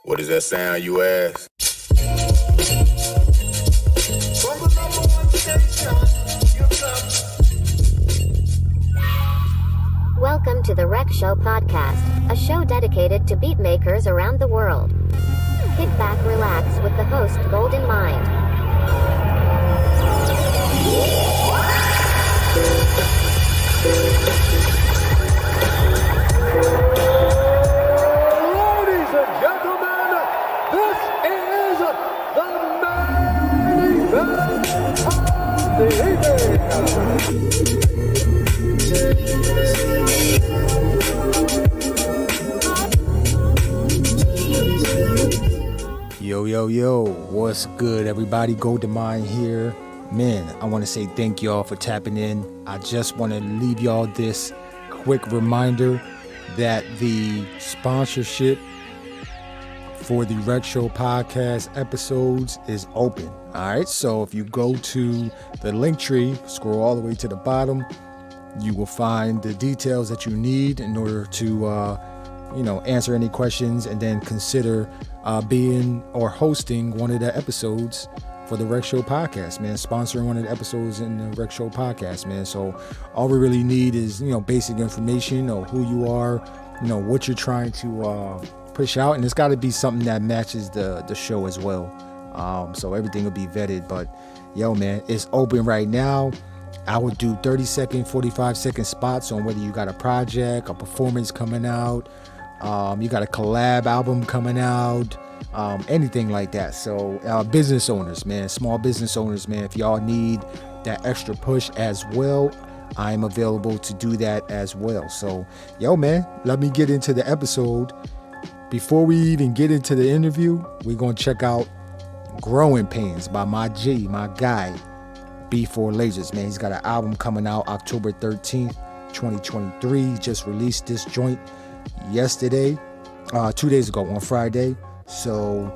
What does that sound, you ask? From the #1 station, you come. Welcome to the Rec Show podcast, a show dedicated to beatmakers around the world. Kick back, relax with the host Golden Mind. Ladies and gentlemen, this is the main event of the evening. Yo, what's good, everybody? Golden Mind here. Man, I want to say thank y'all for tapping in. I just want to leave y'all this quick reminder that the sponsorship for the Rec Show podcast episodes is open. All right, so if you go to the link tree, scroll all the way to the bottom, you will find the details that you need in order to answer any questions and then consider being or hosting one of the episodes for the Rec Show podcast, man. Sponsoring one of the episodes in the Rec Show podcast, man. So all we really need is, basic information or who you are, what you're trying to push out. And it's got to be something that matches the show as well. So everything will be vetted. But yo, man, it's open right now. I would do 30-second, 45-second spots on whether you got a project, a performance coming out, you got a collab album coming out, anything like that. So business owners, man, small business owners, man, if y'all need that extra push as well, I'm available to do that as well. So, yo, man, let me get into the episode. Before we even get into the interview, we're going to check out Growing Pains by my guy, B4 Lasers, man. He's got an album coming out October 13th, 2023. He just released this joint yesterday, 2 days ago on Friday. So,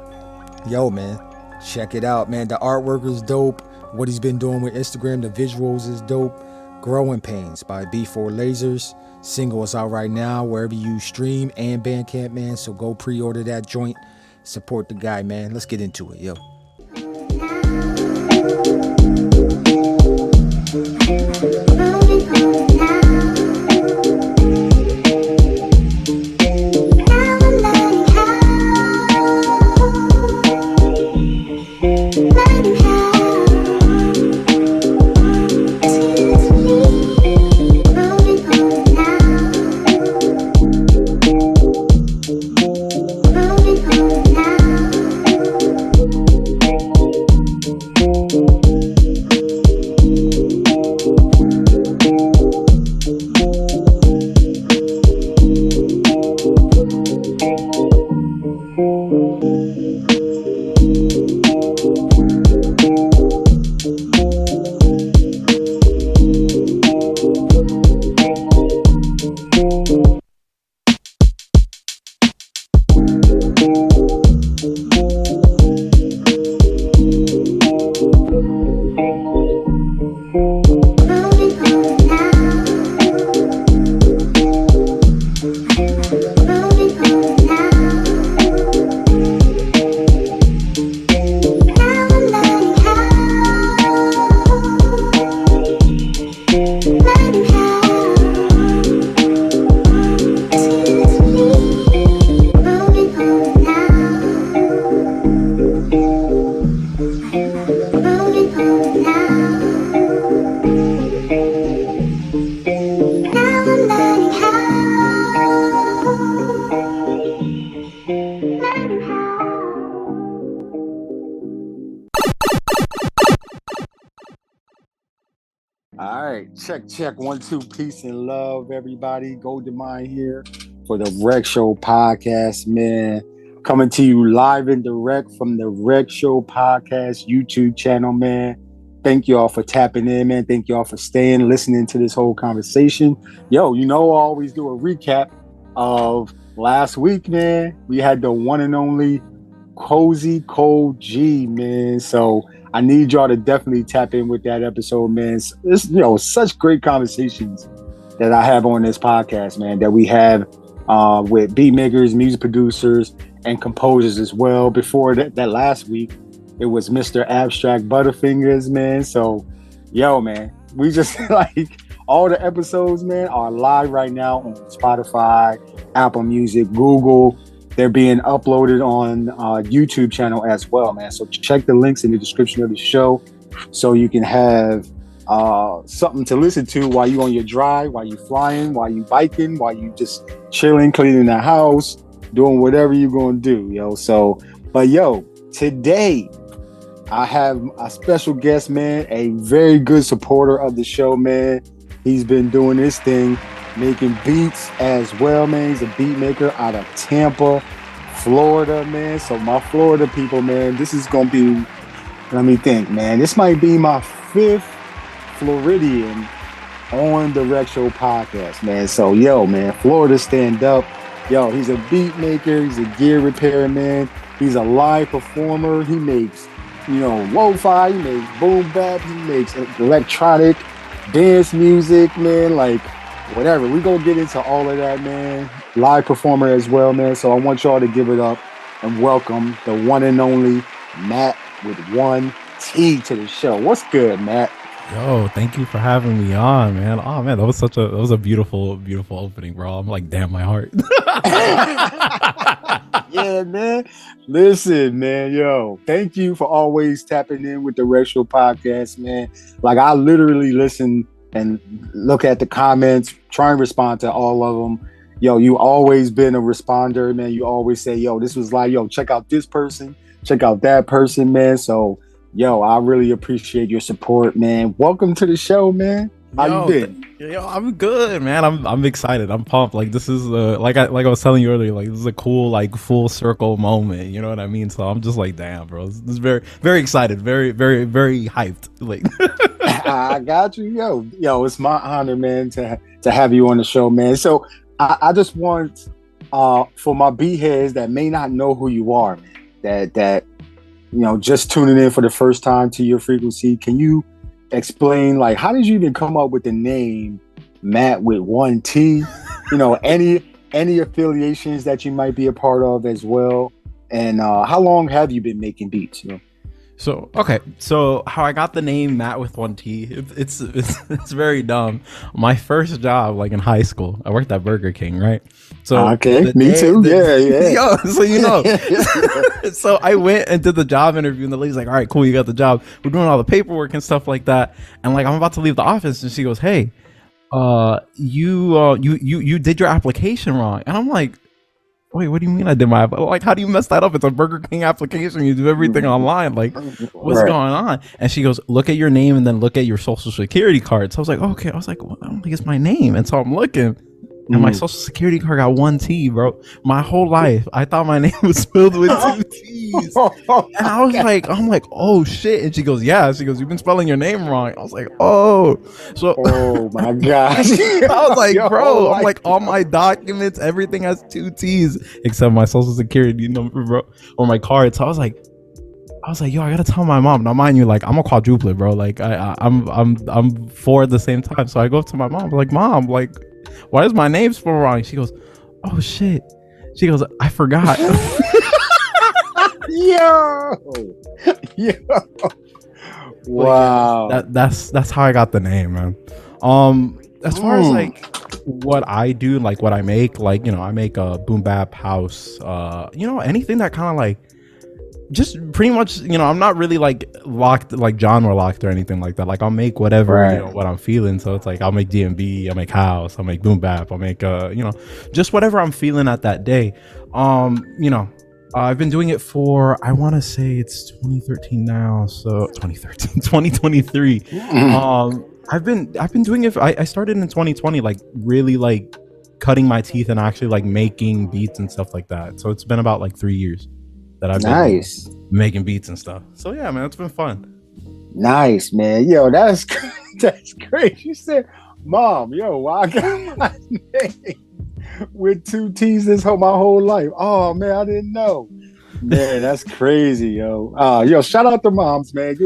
yo, man, check it out, man. The artwork is dope. What he's been doing with Instagram, the visuals is dope. Growing Pains by B4 Lasers. Single is out right now wherever you stream and Bandcamp, man. So go pre-order that joint. Support the guy, man. Let's get into it, yo. Check 1 2, peace and love, everybody. Golden Mind here for the Rec Show podcast, man. Coming to you live and direct from the Rec Show podcast YouTube channel, man. Thank you all for tapping in, man. Thank you all for staying, listening to this whole conversation. Yo, I always do a recap of last week, man. We had the one and only Cozy Cold G, man. So I need y'all to definitely tap in with that episode, man. It's, such great conversations that I have on this podcast, man, that we have with beat makers, music producers, and composers as well. Before that last week, it was Mr. Abstract Butterfingers, man. So, yo, man, we just like all the episodes, man, are live right now on Spotify, Apple Music, Google. They're being uploaded on YouTube channel as well, man. So check the links in the description of the show so you can have something to listen to while you on your drive, while you flying, while you biking, while you just chilling, cleaning the house, doing whatever you're going to do, yo. So, but yo, today I have a special guest, man, a very good supporter of the show, man. He's been doing this thing, making beats as well, man. He's a beat maker out of Tampa, Florida, man. So my Florida people, man, this is going to be, let me think, man. This might be my 5th Floridian on the Rec Show podcast, man. So, yo, man, Florida stand up. Yo, he's a beat maker. He's a gear repairman. He's a live performer. He makes, lo-fi. He makes boom bap. He makes electronic dance music, man. Like, whatever. We gonna get into all of that, man. Live performer as well, man. So I want y'all to give it up and welcome the one and only Matwithone.T to the show. What's good, Matt? Yo, thank you for having me on, man. Oh man, that was a beautiful, beautiful opening, bro. I'm like, damn, my heart. Yeah, man. Listen, man, yo, thank you for always tapping in with the Rec Show podcast, man. Like, I literally listen and look at the comments, try and respond to all of them. Yo, you always been a responder, man. You always say, yo, this was like, yo, check out this person, check out that person, man. So, yo, I really appreciate your support, man. Welcome to the show, man. How you been? Yo, I'm good, man. I'm excited. I'm pumped. Like, this is like I was telling you earlier, like, this is a cool, like, full circle moment. You know what I mean? So I'm just like, damn, bro. This is very, very excited. Very, very, very hyped. Like, I got you, yo. It's my honor, man, to have you on the show, man. So I just want for my beat heads that may not know who you are, man, that just tuning in for the first time to your frequency. Can you explain, like, how did you even come up with the name Matwithone.T? Any affiliations that you might be a part of as well, and how long have you been making beats? So how I got the name Matwithone.T, it's very dumb. My first job, like in high school, I worked at Burger King, right? So okay, me too. Yeah. Yo, so so I went and did the job interview, and the lady's like, "All right, cool, you got the job. We're doing all the paperwork and stuff like that." And like, I'm about to leave the office, and she goes, "Hey, you did your application wrong." And I'm like, wait, what do you mean I did my, like, how do you mess that up? It's a Burger King application. You do everything online. Like, what's going on? And she goes, look at your name and then look at your social security card. So I was like, okay. I was like, well, I don't think it's my name. And so I'm looking, and my social security card got 1 T, bro. My whole life, I thought my name was spelled with 2 T's. And I was like, oh shit. And she goes, yeah. She goes, you've been spelling your name wrong. I was like, oh. So, oh my gosh. I was like, bro, I'm like, all my documents, everything has 2 T's except my social security number, bro, or my card. So I was like, yo, I gotta tell my mom. Now, mind you, like, I'm a quadruplet, bro. Like, I'm 4 at the same time. So I go up to my mom, like, Mom, like, why is my name spelled wrong? She goes, oh shit. She goes, I forgot. Yo. Wow. Yeah, that's how I got the name, man. As far as like what I do, like what I make, like, I make a boom bap house, anything that kind of like, just pretty much, I'm not really like locked, like genre locked or anything like that. Like, I'll make whatever, what I'm feeling. So it's like, I'll make D&B, I'll make house, I'll make boom bap, I'll make, just whatever I'm feeling at that day. I've been doing it for, I want to say it's 2013 now. So 2023. I've been doing it. I started in 2020, like really like cutting my teeth and actually like making beats and stuff like that. So it's been about like 3 years that I've been making beats and stuff. So yeah, man, it's been fun. Nice, man. Yo, that's great. You said, Mom, yo, why I got my name with 2 T's my whole life? Oh man, I didn't know. Man, that's crazy, yo. Yo, shout out to moms, man.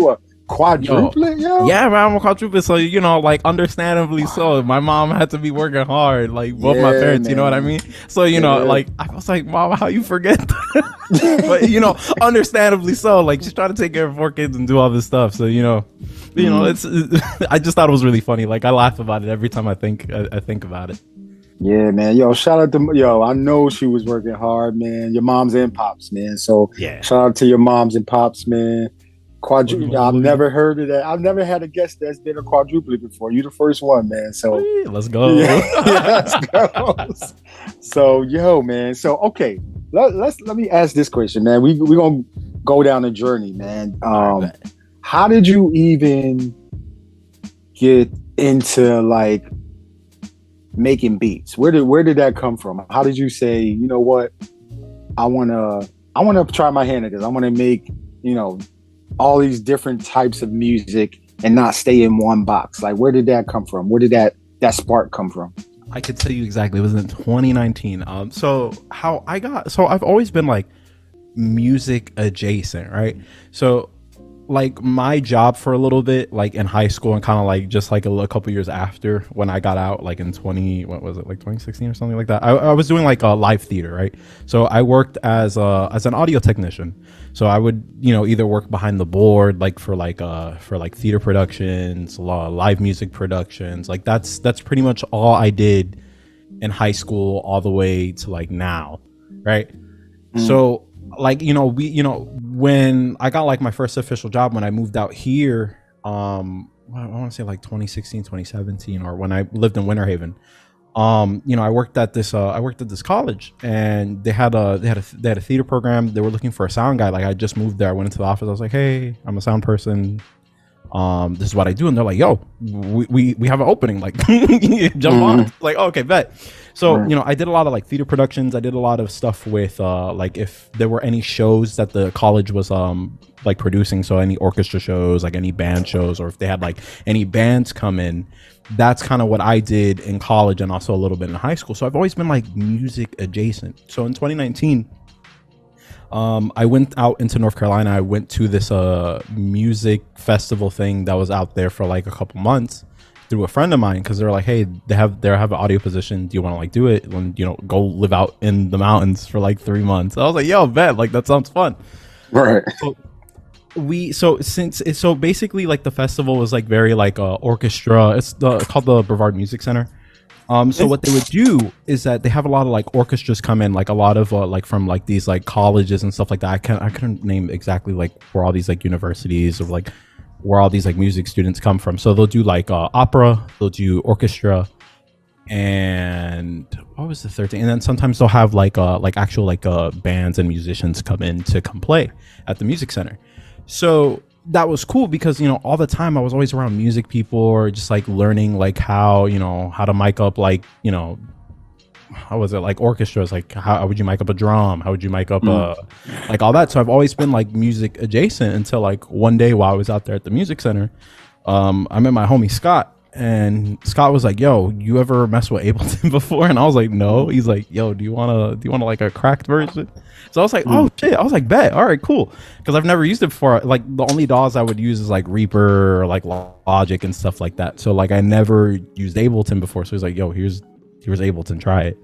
Quadruplet, yo? Yeah, man, I'm a quadruplet. So, you know, like, understandably so. My mom had to be working hard, like, both my parents, you know what I mean? So, you know, like, I was like, Mom, how you forget that? But, you know, understandably so. Like, she's trying to take care of 4 kids and do all this stuff. So, you know, it's I just thought it was really funny. Like, I laugh about it every time I think about it. Yeah, man. Yo, shout out to I know she was working hard, man. Your moms and pops, man. So shout out to your moms and pops, man. I've never heard of that. I've never had a guest that's been a quadruplet before. You the first one, man. So let's go. Let's go. So man. So okay, let me ask this question, man. We're gonna go down a journey, man. How did you even get into like making beats? Where did that come from? How did you say, you know what, I wanna try my hand at this. I wanna make, you know, all these different types of music and not stay in one box. Like, where did that come from? Where did that spark come from? I could tell you exactly. It was in 2019. So I've always been like music adjacent, right? So like my job for a little bit, like in high school and kind of like just like a couple years after when I got out, like in 2016 or something like that. I was doing like a live theater, right? So I worked as an audio technician. So I would, you know, either work behind the board, like for theater productions, live music productions. Like that's pretty much all I did in high school all the way to like now, right? So like, you know, when I got like my first official job when I moved out here, I want to say like 2016, 2017, or when I lived in Winter Haven. You know, I worked at this college, and they had a theater program. They were looking for a sound guy. Like, I just moved there. I went into the office. I was like, hey, I'm a sound person. This is what I do. And they're like, yo, we have an opening. Like, jump on. Like, oh, okay, bet. So, you know, I did a lot of like theater productions. I did a lot of stuff with like if there were any shows that the college was like producing. So any orchestra shows, like any band shows, or if they had like any bands come in, that's kind of what I did in college and also a little bit in high school. So I've always been like music adjacent. So in 2019, I went out into North Carolina. I went to this music festival thing that was out there for like a couple months through a friend of mine, because they're like, hey, they have an audio position. Do you want to like do it? And, you know, go live out in the mountains for like 3 months. I was like, yo, bet, like that sounds fun. Right. So basically like the festival was like very like orchestra. It's called the Brevard Music Center. So what they would do is that they have a lot of like orchestras come in, like a lot of like from like these like colleges and stuff like that. I couldn't name exactly like where all these like universities or like where all these like music students come from. So they'll do like opera, they'll do orchestra, and what was the third thing? And then sometimes they'll have like actual like bands and musicians come in to come play at the music center. So that was cool because, you know, all the time I was always around music people or just like learning like how to mic up, like, you know, how was it, like orchestras, like how would you mic up a drum, how would you mic up like all that. So I've always been like music adjacent until like one day while I was out there at the music center, I met my homie Scott, and Scott was like, yo, you ever mess with Ableton before? And I was like, no. He's like, yo, do you want like a cracked version? So I was like, oh shit. I was like, bet. All right, cool. Because I've never used it before. Like the only DAWs I would use is like Reaper or like Logic and stuff like that. So like I never used Ableton before. So he's like, yo, here's Ableton, try it.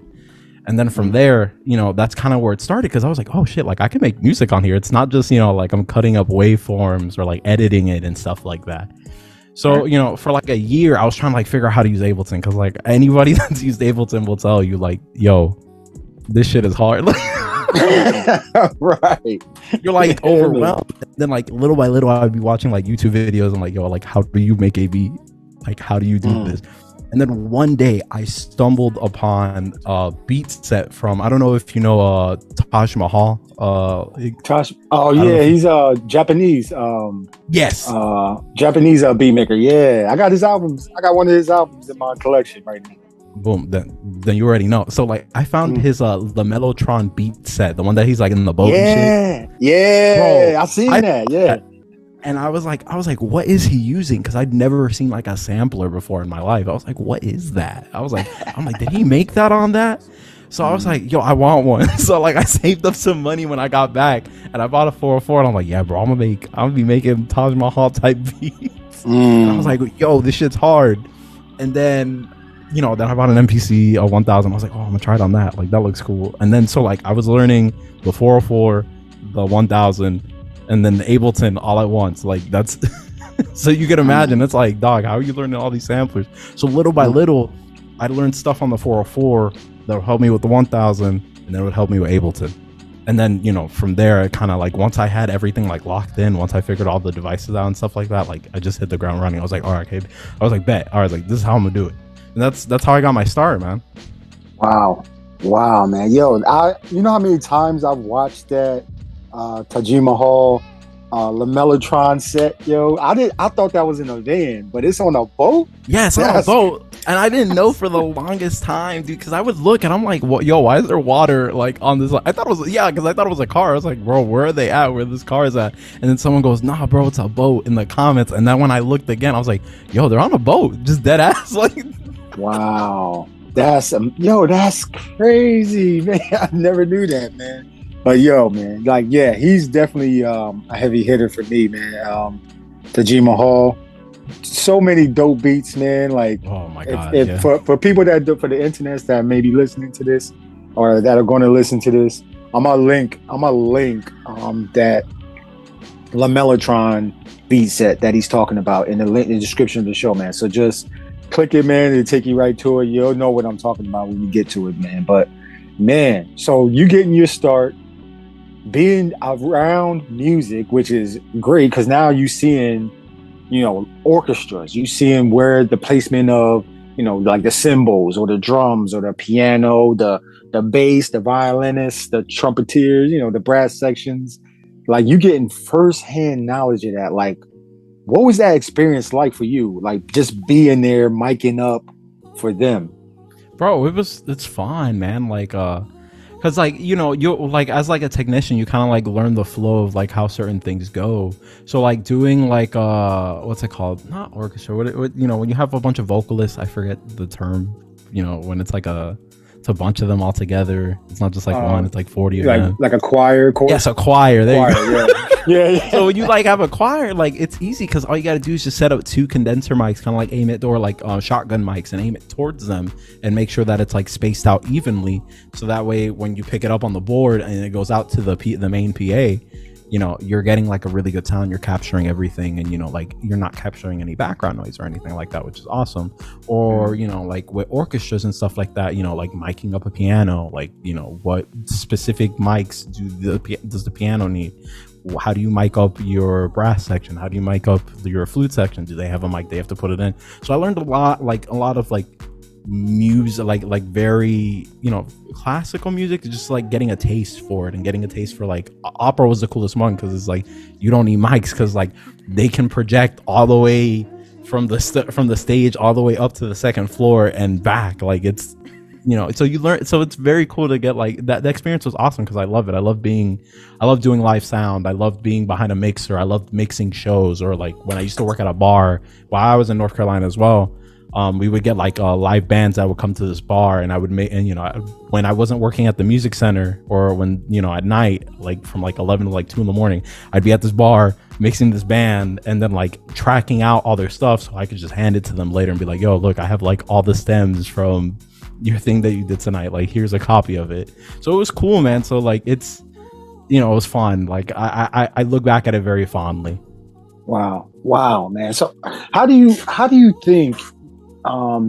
And then from there, you know, that's kind of where it started, because I was like, oh shit, like I can make music on here. It's not just, you know, like I'm cutting up waveforms or like editing it and stuff like that. So, you know, for like a year, I was trying to like figure out how to use Ableton, because like anybody that's used Ableton will tell you like, yo, this shit is hard. Right. You're like overwhelmed. Then like little by little, I would be watching like YouTube videos and like, yo, like how do you make a beat? Like how do you do this? And then one day I stumbled upon a beat set from, I don't know if you know Tajima Hal. He's Japanese. Yes. Japanese beatmaker. Yeah, I got his albums. I got one of his albums in my collection right now. Boom. Then you already know. So like I found his La Mellotron beat set, the one that he's like in the boat and shit. Yeah. Bro, I seen that. Yeah. And I was like, what is he using? Because I'd never seen like a sampler before in my life. I was like, what is that? I'm like, did he make that on that? So I was like, yo, I want one. So like I saved up some money when I got back and I bought a 404 and I'm like, yeah, bro, I'm gonna be making Tajima Hal type beats. And I was like, yo, this shit's hard. And then, then I bought an MPC1000. I was like, oh, I'm gonna try it on that. Like that looks cool. And then so like I was learning the 404, the 1000, and then the Ableton all at once. Like that's so you can imagine it's like, dog, how are you learning all these samplers? So little by little, I learned stuff on the 404 that would help me with the 1000, and then it would help me with Ableton. And then, from there, it kind of like, once I had everything like locked in, once I figured all the devices out and stuff like that, like I just hit the ground running. I was like, all right, okay. I was like, bet. All right, like this is how I'm gonna do it. And that's how I got my start, man. Wow, man. Yo, you know how many times I've watched that Tajima Hal La Mellotron set, yo. I thought that was in a van, but it's on a boat. Yeah, it's on a boat. And I didn't know for the longest time, dude, because I would look and I'm like, yo, why is there water like on this? I thought it was, because I thought it was a car. I was like, bro, where are they at? Where this car is at? And then someone goes, nah, bro, it's a boat in the comments. And then when I looked again, I was like, yo, they're on a boat, just dead ass. Like, wow, that's crazy, man. I never knew that, man. But yo, man, like, yeah, he's definitely a heavy hitter for me, man. Tajima Hal, so many dope beats, man. Like, oh my god, for people for the internet that may be listening to this or that are going to listen to this, I'm gonna link that La Mellotron beat set that he's talking about in the description of the show, man. So just click it, man. It'll take you right to it. You'll know what I'm talking about when you get to it, man. But man, so you getting your start being around music, which is great because now you seeing, orchestras, you seeing where the placement of, like the cymbals or the drums or the piano, the bass, the violinists, the trumpeters, the brass sections, like you getting firsthand knowledge of that. Like, what was that experience like for you? Like just being there, miking up for them? Bro, it's fine, man. Like, because like, you like as like a technician, you kind of like learn the flow of like how certain things go. So like doing like what's it called? Not orchestra. What when you have a bunch of vocalists, I forget the term. When it's like it's a bunch of them all together. It's not just like one. It's like 40 of them. Like a choir. Yes, a choir. There you go. Yeah. So when you like have a choir, like it's easy because all you got to do is just set up 2 condenser mics, kind of like aim it, or like shotgun mics, and aim it towards them, and make sure that it's like spaced out evenly. So that way, when you pick it up on the board and it goes out to the main PA, you're getting like a really good sound. You're capturing everything, and like you're not capturing any background noise or anything like that, which is awesome. Or like with orchestras and stuff like that, like miking up a piano, like what specific mics does the piano need? How do you mic up your brass section? How do you mic up your flute section? Do they have a mic they have to put it in? So I learned a lot of like music, like very classical music, just like getting a taste for it, and getting a taste for like opera was the coolest one because it's like you don't need mics because like they can project all the way from the stage all the way up to the second floor and back. Like it's so you learn, so it's very cool to get like that. The experience was awesome because I love it. I love doing live sound. I love being behind a mixer. I love mixing shows, or like when I used to work at a bar while I was in North Carolina as well. We would get like live bands that would come to this bar, and I would make, and when I wasn't working at the music center, or when at night, like from like 11 to like 2 in the morning, I'd be at this bar mixing this band and then like tracking out all their stuff so I could just hand it to them later and be like, yo, look, I have like all the stems from your thing that you did tonight, like here's a copy of it. So it was cool, man. So like it's it was fun. Like I look back at it very fondly. Wow, man. So how do you think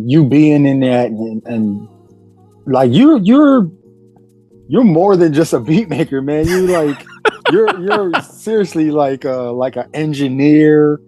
you being in that and like you're more than just a beat maker, man. You like you're seriously like an engineer.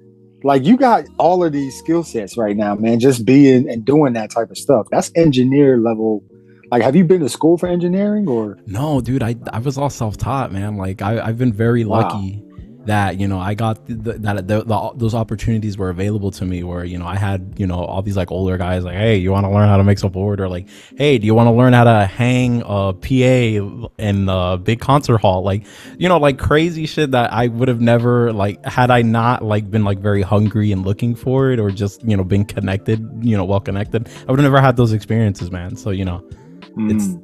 Like you got all of these skill sets right now, man. Just being and doing that type of stuff. That's engineer level. Like, have you been to school for engineering or? No, dude. I was all self-taught, man. Like I've been very lucky that I got those opportunities were available to me, where I had all these like older guys like, hey, you want to learn how to mix a board, or like, hey, do you want to learn how to hang a PA in a big concert hall, like like crazy shit that I would have never, like, had I not like been like very hungry and looking for it, or just been connected, well connected, I would have never had those experiences, man. So It's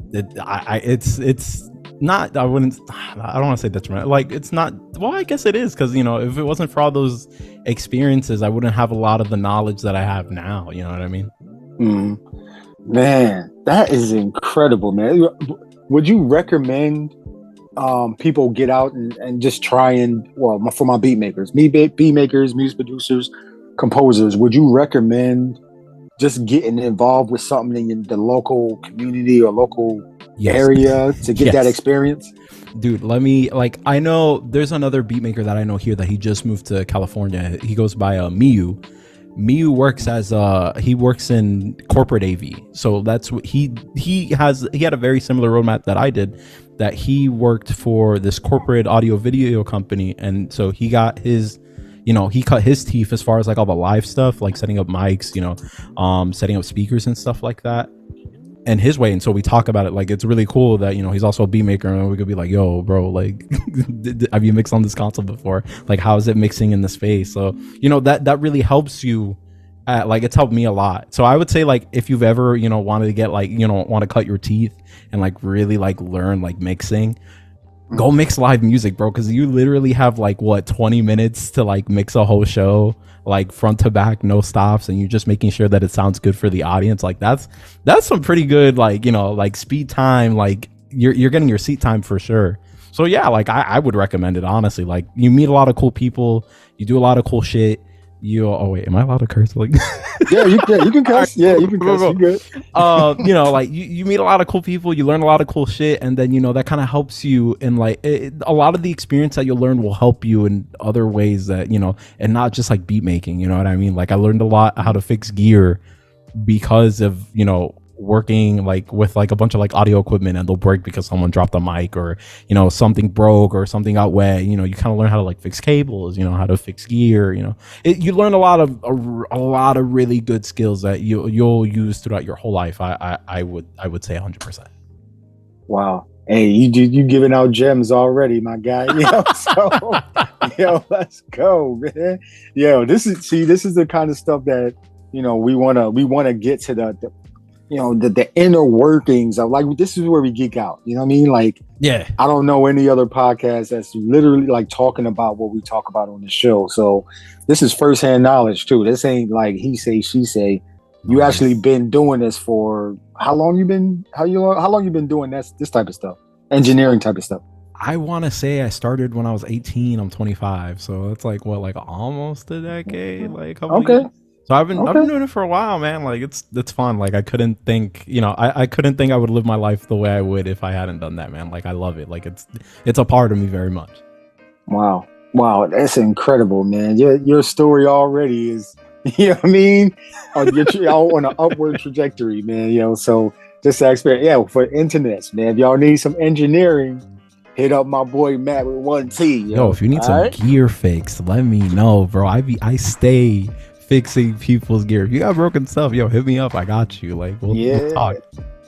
not, I don't want to say detrimental. Like, it's not, well, I guess it is, because, you know, if it wasn't for all those experiences, I wouldn't have a lot of the knowledge that I have now. You know what I mean? Man, that is incredible, man. Would you recommend people get out and just try and, well, for my beat makers, music producers, composers, would you recommend just getting involved with something in the local community or local area to get that experience? Dude, I know there's another beat maker that I know here that he just moved to California. He goes by Miyu. Miyu works he works in corporate AV. So that's what he had a very similar roadmap that I did, that he worked for this corporate audio video company. And so he got his, you know, he cut his teeth as far as like all the live stuff, like setting up mics, you know, setting up speakers and stuff like that, and his way. And so we talk about it. Like, it's really cool that, you know, he's also a beat maker, and we could be like, yo, bro, like, have you mixed on this console before? Like, how is it mixing in the space? So, you know, that really helps you. Like, it's helped me a lot. So I would say, like, if you've ever, you know, wanted to get, like, you know, want to cut your teeth and like really like learn like mixing, go mix live music, bro, because you literally have like 20 minutes to like mix a whole show, like front to back, no stops, and you're just making sure that it sounds good for the audience. Like, that's some pretty good, like, you know, like speed time. Like, you're getting your seat time for sure. So yeah, like I would recommend it, honestly. Like, you meet a lot of cool people, you do a lot of cool shit. Oh wait, am I allowed to curse? Like, yeah, you can cuss. Yeah, you can cuss. You good? You know, like you meet a lot of cool people, you learn a lot of cool shit, and then, you know, that kind of helps you in like a lot of the experience that you'll learn will help you in other ways that, you know, and not just like beat making. You know what I mean? Like, I learned a lot how to fix gear because of, you know, working like with like a bunch of like audio equipment, and they'll break because someone dropped a mic, or, you know, something broke or something got wet. You know, you kind of learn how to like fix cables, you know, how to fix gear. You know, you learn a lot of really good skills that you'll use throughout your whole life. I would say 100%. Wow. Hey, you giving out gems already, my guy. You know, so yo, let's go, man. Yo, this is the kind of stuff that, you know, we wanna get to the you know, the inner workings of, like, this is where we geek out. You know what I mean? Like, yeah, I don't know any other podcast that's literally like talking about what we talk about on the show. So this is firsthand knowledge too. This ain't like he say, she say. You actually been doing this for how long you been doing this type of stuff, engineering type of stuff? I want to say I started when I was 18. I'm 25, so it's like what, like almost a decade, like a couple years. So I've been doing it for a while, man. Like, it's fun. Like, I couldn't think, you know, I couldn't think I would live my life the way I would if I hadn't done that, man. Like, I love it. Like, it's a part of me very much. Wow, that's incredible, man. Your story already is, you know what I mean, on an upward trajectory, man. You know, so just that experience, yeah, for internets, man. If y'all need some engineering, hit up my boy Matt with one T. Yo, if you need some gear fix, let me know, bro. I stay fixing people's gear. If you got broken stuff, yo, hit me up. I got you. Like, we'll talk.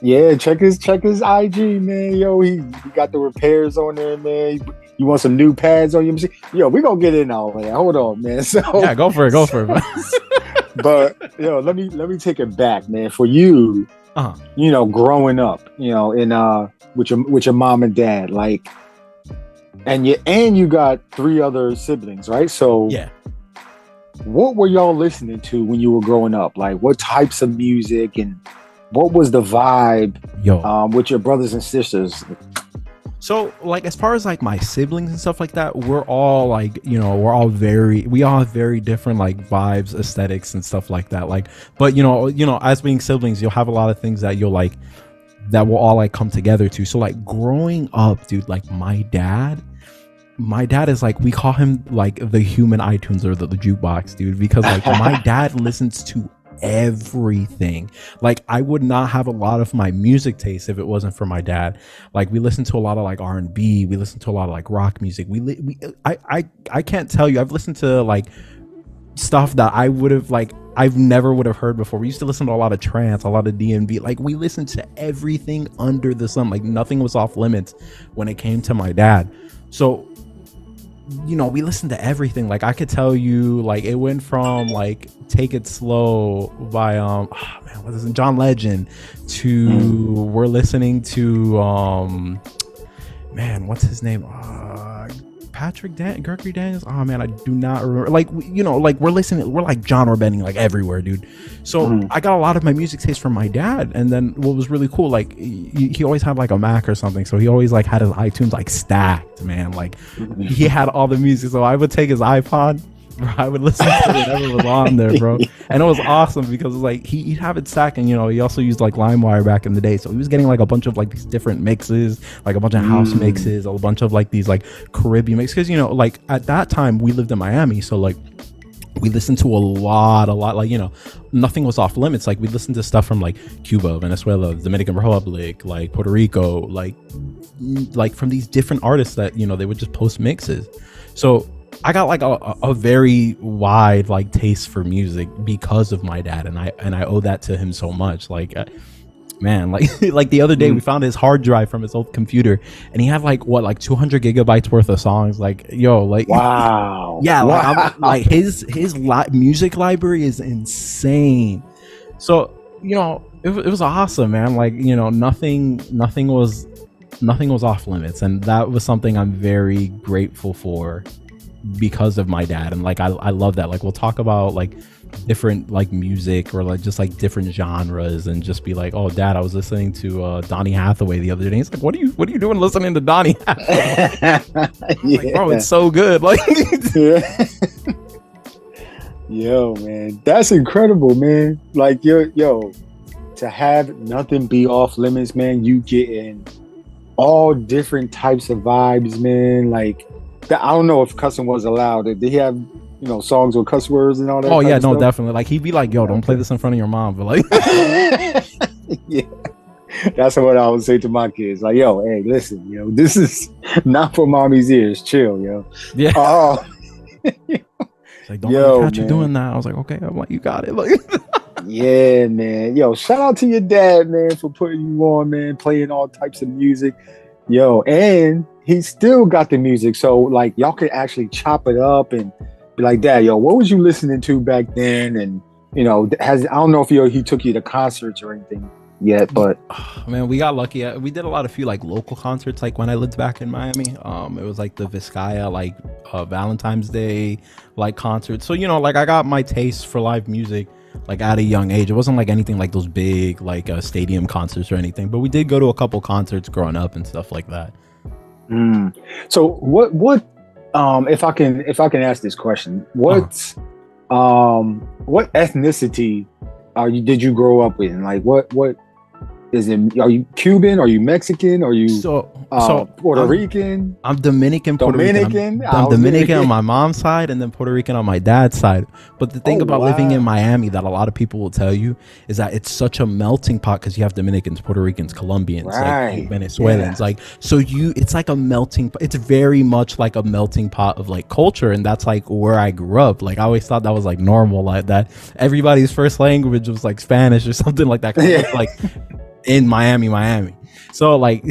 Yeah, check his IG, man. Yo, he got the repairs on there, man. You want some new pads on your machine? Yo, we gonna get in all that. Hold on, man. So yeah, go for it. But yo, let me take it back, man. For you, you know, growing up, you know, in with your mom and dad, like, and you got 3 other siblings, right? So yeah. What were y'all listening to when you were growing up? Like, what types of music, and what was the vibe with your brothers and sisters? So, like, as far as like my siblings and stuff like that, we're all like, you know, we all have very different like vibes, aesthetics, and stuff like that. Like, but you know, as being siblings, you'll have a lot of things that you'll like, that will all like come together to. So, like, growing up, dude, like my dad is like, we call him like the human iTunes, or the jukebox, dude, because like my dad listens to everything. Like, I would not have a lot of my music taste if it wasn't for my dad. Like, we listen to a lot of like R&B, we listen to a lot of like rock music. I can't tell you, I've listened to like stuff that I've never would have heard before. We used to listen to a lot of trance, a lot of D&B. Like, we listened to everything under the sun. Like, nothing was off limits when it came to my dad. So, you know, we listened to everything. Like, I could tell you, like, it went from like Take It Slow by what is it, John Legend, to we're listening to man, what's his name? Gregory Daniels. Oh man, I do not remember. Like, you know, like we're listening, we're like genre bending like everywhere, dude. So I got a lot of my music taste from my dad. And then what was really cool, like he always had like a Mac or something, so he always like had his iTunes like stacked, man. Like he had all the music, so I would take his iPod. Bro, I would listen to whatever was on there, bro. And it was awesome because like he'd have it stacked, and you know, he also used like LimeWire back in the day, so he was getting like a bunch of like these different mixes, like a bunch of house mixes, a bunch of like these like Caribbean mixes, because you know, like at that time we lived in Miami, so like we listened to a lot, like, you know, nothing was off limits. Like we listened to stuff from like Cuba, Venezuela, Dominican Republic, like Puerto Rico, like from these different artists that, you know, they would just post mixes. So I got like a very wide like taste for music because of my dad, and I owe that to him so much. Like man, like like the other day we found his hard drive from his old computer, and he had like 200 gigabytes worth of songs. Like, yo, like, wow. Yeah, wow. Like his music library is insane. So, you know, it was awesome, man. Like, you know, nothing was off limits, and that was something I'm very grateful for because of my dad. And like I love that. Like we'll talk about like different like music or like just like different genres, and just be like, oh dad, I was listening to Donny Hathaway the other day. He's like, what are you doing listening to Donny Hathaway? Like, bro, it's so good. Like yo, man, that's incredible, man. Like yo, to have nothing be off limits, man. You getting all different types of vibes, man. Like I don't know if cussing was allowed. Did he have, you know, songs with cuss words and all that? Oh yeah, no, definitely. Like he'd be like, yo, don't play this in front of your mom. But like yeah, that's what I would say to my kids. Like, yo, hey, listen, you know, this is not for mommy's ears. Chill, yo. Yeah. Oh. Like, don't let me catch you doing that. I was like, okay, I'm like, you got it. Like yeah, man. Yo, shout out to your dad, man, for putting you on, man, playing all types of music. Yo, and he still got the music, so like y'all could actually chop it up and be like, dad, yo, what was you listening to back then? And you know, I don't know if he took you to concerts or anything yet, but man, we got lucky. We did a few like local concerts, like when I lived back in Miami. It was like the Vizcaya like Valentine's Day like concert. So, you know, like I got my taste for live music like at a young age. It wasn't like anything like those big like stadium concerts or anything, but we did go to a couple concerts growing up and stuff like that. So what if I can ask this question, what ethnicity did you grow up with? And like what is it? Are you Cuban? Are you Mexican? Are you Puerto Rican? I'm Dominican. Puerto Rican. I'm Dominican on my mom's side, and then Puerto Rican on my dad's side. But the thing about living in Miami that a lot of people will tell you is that it's such a melting pot, because you have Dominicans, Puerto Ricans, Colombians, like Venezuelans. Like, so it's like a melting. It's very much like a melting pot of like culture, and that's like where I grew up. Like I always thought that was like normal, like that everybody's first language was like Spanish or something like that. Like in Miami. So like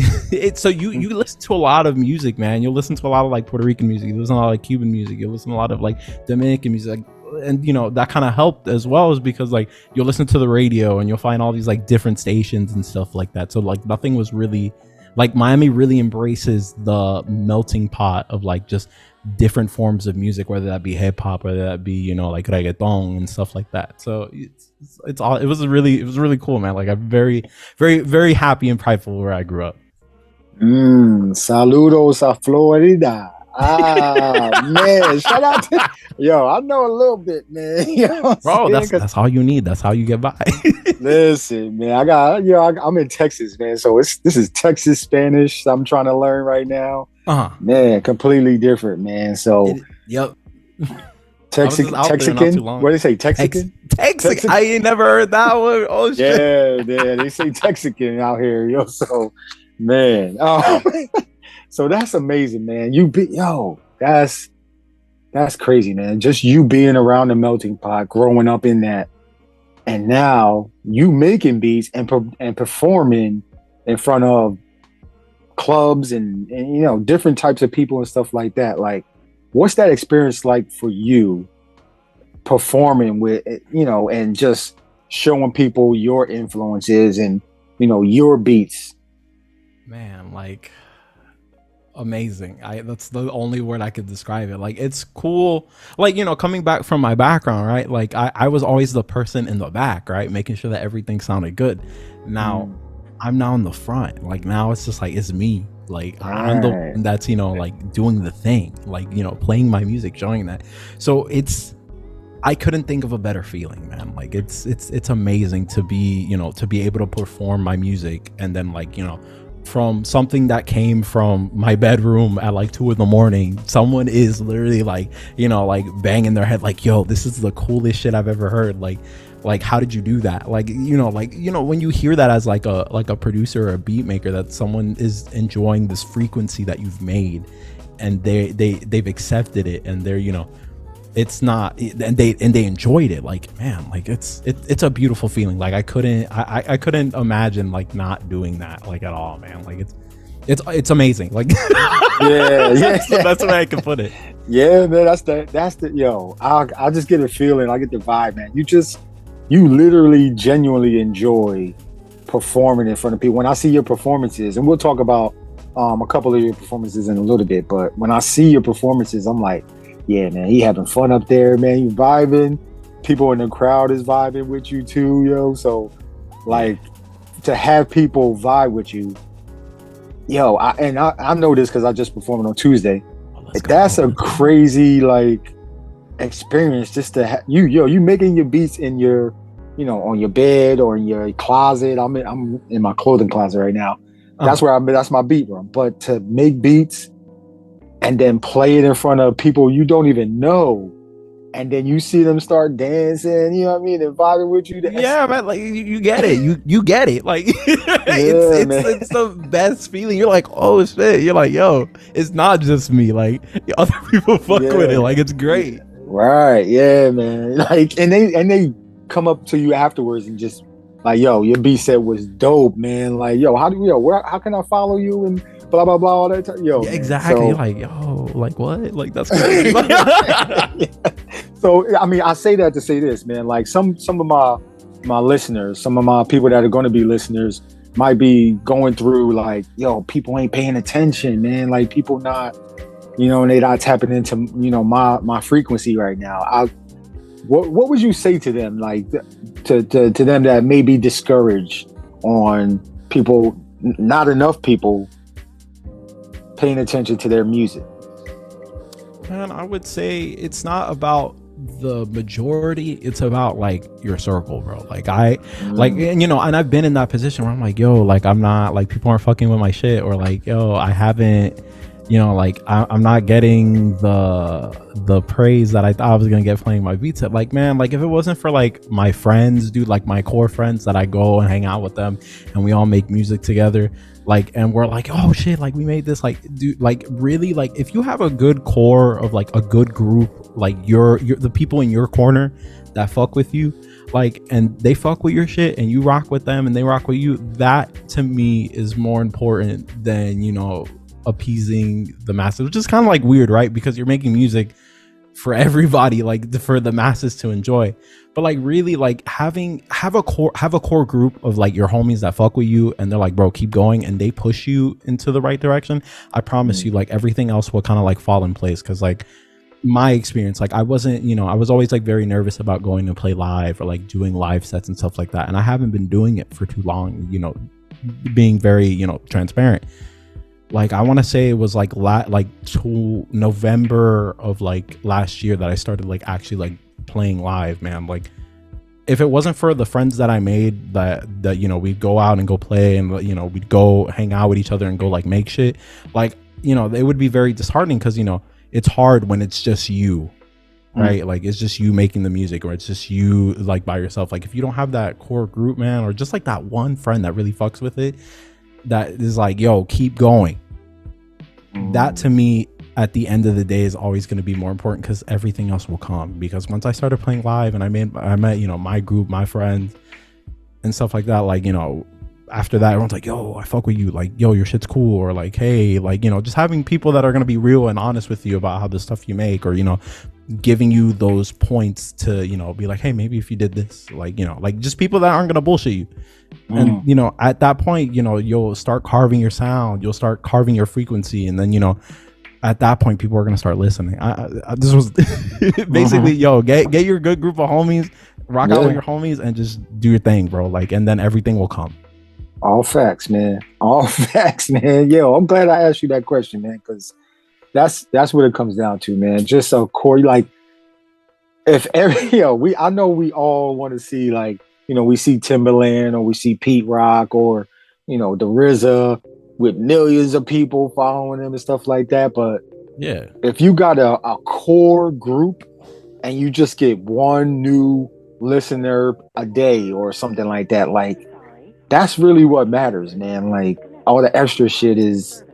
so you listen to a lot of music, man. You'll listen to a lot of like Puerto Rican music, you listen to a lot of like Cuban music, you'll listen to a lot of like Dominican music, and you know that kind of helped as well, is because like you'll listen to the radio and you'll find all these like different stations and stuff like that. So like nothing was really like, Miami really embraces the melting pot of like just different forms of music, whether that be hip hop, whether that be, you know, like reggaeton and stuff like that. So it's all, it was really cool, man. Like I'm very, very, very happy and prideful where I grew up. Saludos a Florida. Man, shout out to yo, I know a little bit, man. You know, bro, that's all you need. That's how you get by. Listen, man, I'm in Texas, man. So this is Texas Spanish I'm trying to learn right now. Man, completely different, man. So yep. Texican? What do they say? Texican? Texican. I ain't never heard that one. Oh shit. Yeah, they say Texican out here, yo. So man. So that's amazing, man. That's crazy, man. Just you being around the melting pot, growing up in that, and now you making beats and performing in front of clubs and you know, different types of people and stuff like that. Like, what's that experience like for you performing with, you know, and just showing people your influences and, you know, your beats? Man, like, amazing. That's the only word I could describe it. Like, it's cool. Like, you know, coming back from my background, right? Like, I was always the person in the back, right? Making sure that everything sounded good. Now, I'm now in the front. Like, now it's just like, it's me. Like, I'm the one that's, you know, like, doing the thing. Like, you know, playing my music, showing that. So I couldn't think of a better feeling, man. Like, it's amazing to be, you know, to be able to perform my music, and then, like, you know, from something that came from my bedroom at like 2 a.m, someone is literally like, you know, like banging their head like, yo, this is the coolest shit I've ever heard. Like how did you do that? Like, you know, when you hear that as like a producer or a beat maker, that someone is enjoying this frequency that you've made, and they've accepted it, and they're, you know, it's not, and they enjoyed it. Like, man, like it's a beautiful feeling. Like, I couldn't imagine like not doing that, like, at all, man. Like, it's amazing. Like, yeah. That's the best way I can put it. Yeah, man, that's the yo. I just get a feeling. I get the vibe, man. You literally genuinely enjoy performing in front of people. When I see your performances, and we'll talk about a couple of your performances in a little bit, but when I see your performances, I'm like, yeah, man, he having fun up there, man. You vibing. People in the crowd is vibing with you too, yo. So, like, to have people vibe with you, yo. I know this because I just performed on Tuesday. That's a crazy, like, experience just to you making your beats in your, you know, on your bed or in your closet. I'm in my clothing closet right now. That's where that's my beat room. But to make beats and then play it in front of people you don't even know, and then you see them start dancing, you know what I mean, and vibing with you. Yeah, man, like, you get it. You get it. Like, it's the best feeling. You're like, oh shit. You're like, yo, it's not just me. Like, other people fuck with it. Like, it's great. Right. Yeah, man. Like, and they come up to you afterwards and just like, yo, your beat set was dope, man. Like, yo, how can I follow you and blah blah blah all that time? Yo, yeah, exactly. So, you're like, yo, like, what? Like, that's crazy. So, I mean, I say that to say this, man. Like, some of my listeners, some of my people that are going to be listeners might be going through like, yo, people ain't paying attention, man. Like, people not, you know, and they not tapping into, you know, my frequency right now. What would you say to them, like, to them that may be discouraged on people, not enough people paying attention to their music? Man, I would say it's not about the majority, it's about like your circle, bro. Like, like, and, you know, and I've been in that position where I'm like, yo, like, I'm not, like, people aren't fucking with my shit, or like, yo, I haven't, you know, like, I'm not getting the praise that I thought I was gonna get playing my beats at. Like, man, like, if it wasn't for like my friends, dude, like my core friends that I go and hang out with them and we all make music together, like, and we're like, oh shit, like, we made this, like, dude, like, really, like, if you have a good core of like a good group, like you're the people in your corner that fuck with you, like, and they fuck with your shit and you rock with them and they rock with you, that to me is more important than, you know, appeasing the masses, which is kind of like weird, right? Because you're making music for everybody, like, for the masses to enjoy. But like, really, like, have a core group of like your homies that fuck with you and they're like, bro, keep going, and they push you into the right direction. I promise you, like, everything else will kind of like fall in place. Because like, my experience, like, I wasn't, you know, I was always like very nervous about going to play live or like doing live sets and stuff like that, and I haven't been doing it for too long, you know, being very, you know, transparent. Like, I want to say it was like to November of like last year that I started like actually like playing live, man. Like, if it wasn't for the friends that I made that you know, we'd go out and go play, and, you know, we'd go hang out with each other and go like make shit, like, you know, it would be very disheartening, because, you know, it's hard when it's just you, right? Like, it's just you making the music, or it's just you like by yourself. Like, if you don't have that core group, man, or just like that one friend that really fucks with it, that is like, yo, keep going. That to me, at the end of the day, is always going to be more important, because everything else will come. Because once I started playing live and I met, you know, my group, my friends and stuff like that, like, you know, after that, everyone's like, yo, I fuck with you, like, yo, your shit's cool, or like, hey, like, you know, just having people that are gonna be real and honest with you about how the stuff you make, or, you know, giving you those points to, you know, be like, hey, maybe if you did this, like, you know, like just people that aren't gonna bullshit you. And, you know, at that point, you know, you'll start carving your sound, you'll start carving your frequency, and then, you know, at that point, people are gonna start listening. This was basically, yo, get your good group of homies, rock out with your homies, and just do your thing, bro. Like, and then everything will come. All facts, man. All facts, man. Yo, I'm glad I asked you that question, man, because that's what it comes down to, man. Just so Corey, like, if every I know we all want to see, like, you know, we see Timbaland or we see Pete Rock or, you know, the RZA with millions of people following him and stuff like that. But yeah, if you got a core group and you just get one new listener a day or something like that, like, that's really what matters, man. Like, all the extra shit is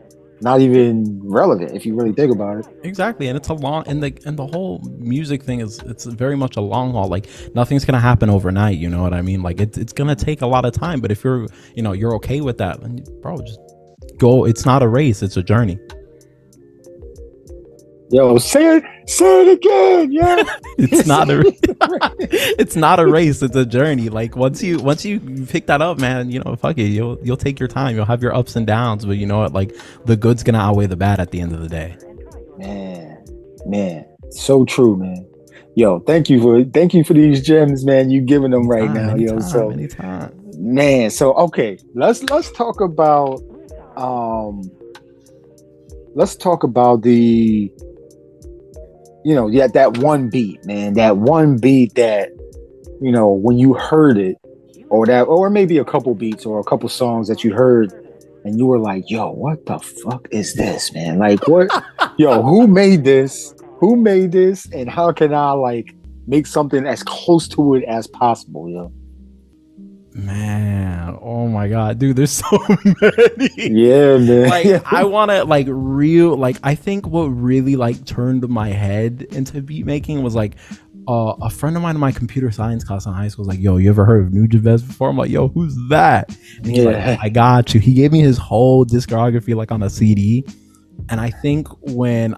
not even relevant if you really think about it. Exactly. And it's a long, and the whole music thing is, it's very much a long haul. Like, nothing's gonna happen overnight, you know what I mean? Like, it's gonna take a lot of time, but if you're, you know, you're okay with that, then bro, just go. It's not a race, it's a journey. Yo, say it again, yeah. It's not a race, it's a journey. Like, once you pick that up, man, you know, fuck it, you'll take your time, you'll have your ups and downs, but you know what, like, the good's gonna outweigh the bad at the end of the day. Man, so true, man. Yo, thank you for these gems, man. You giving them right now, anytime, yo. So anytime. Man, so okay, let's talk about the, you know, yeah, that one beat, man. That one beat that, you know, when you heard it, or maybe a couple beats or a couple songs that you heard, and you were like, yo, what the fuck is this, man? Like, what? Yo, who made this? Who made this? And how can I, like, make something as close to it as possible, yo? Man, oh my god, dude, there's so many. Yeah, man. Like, I want to, like, I think what really, like, turned my head into beat making was, like, a friend of mine in my computer science class in high school was like, yo, you ever heard of Nujabes before? I'm like, yo, who's that? And he's like, I got you. He gave me his whole discography, like, on a CD. And I think when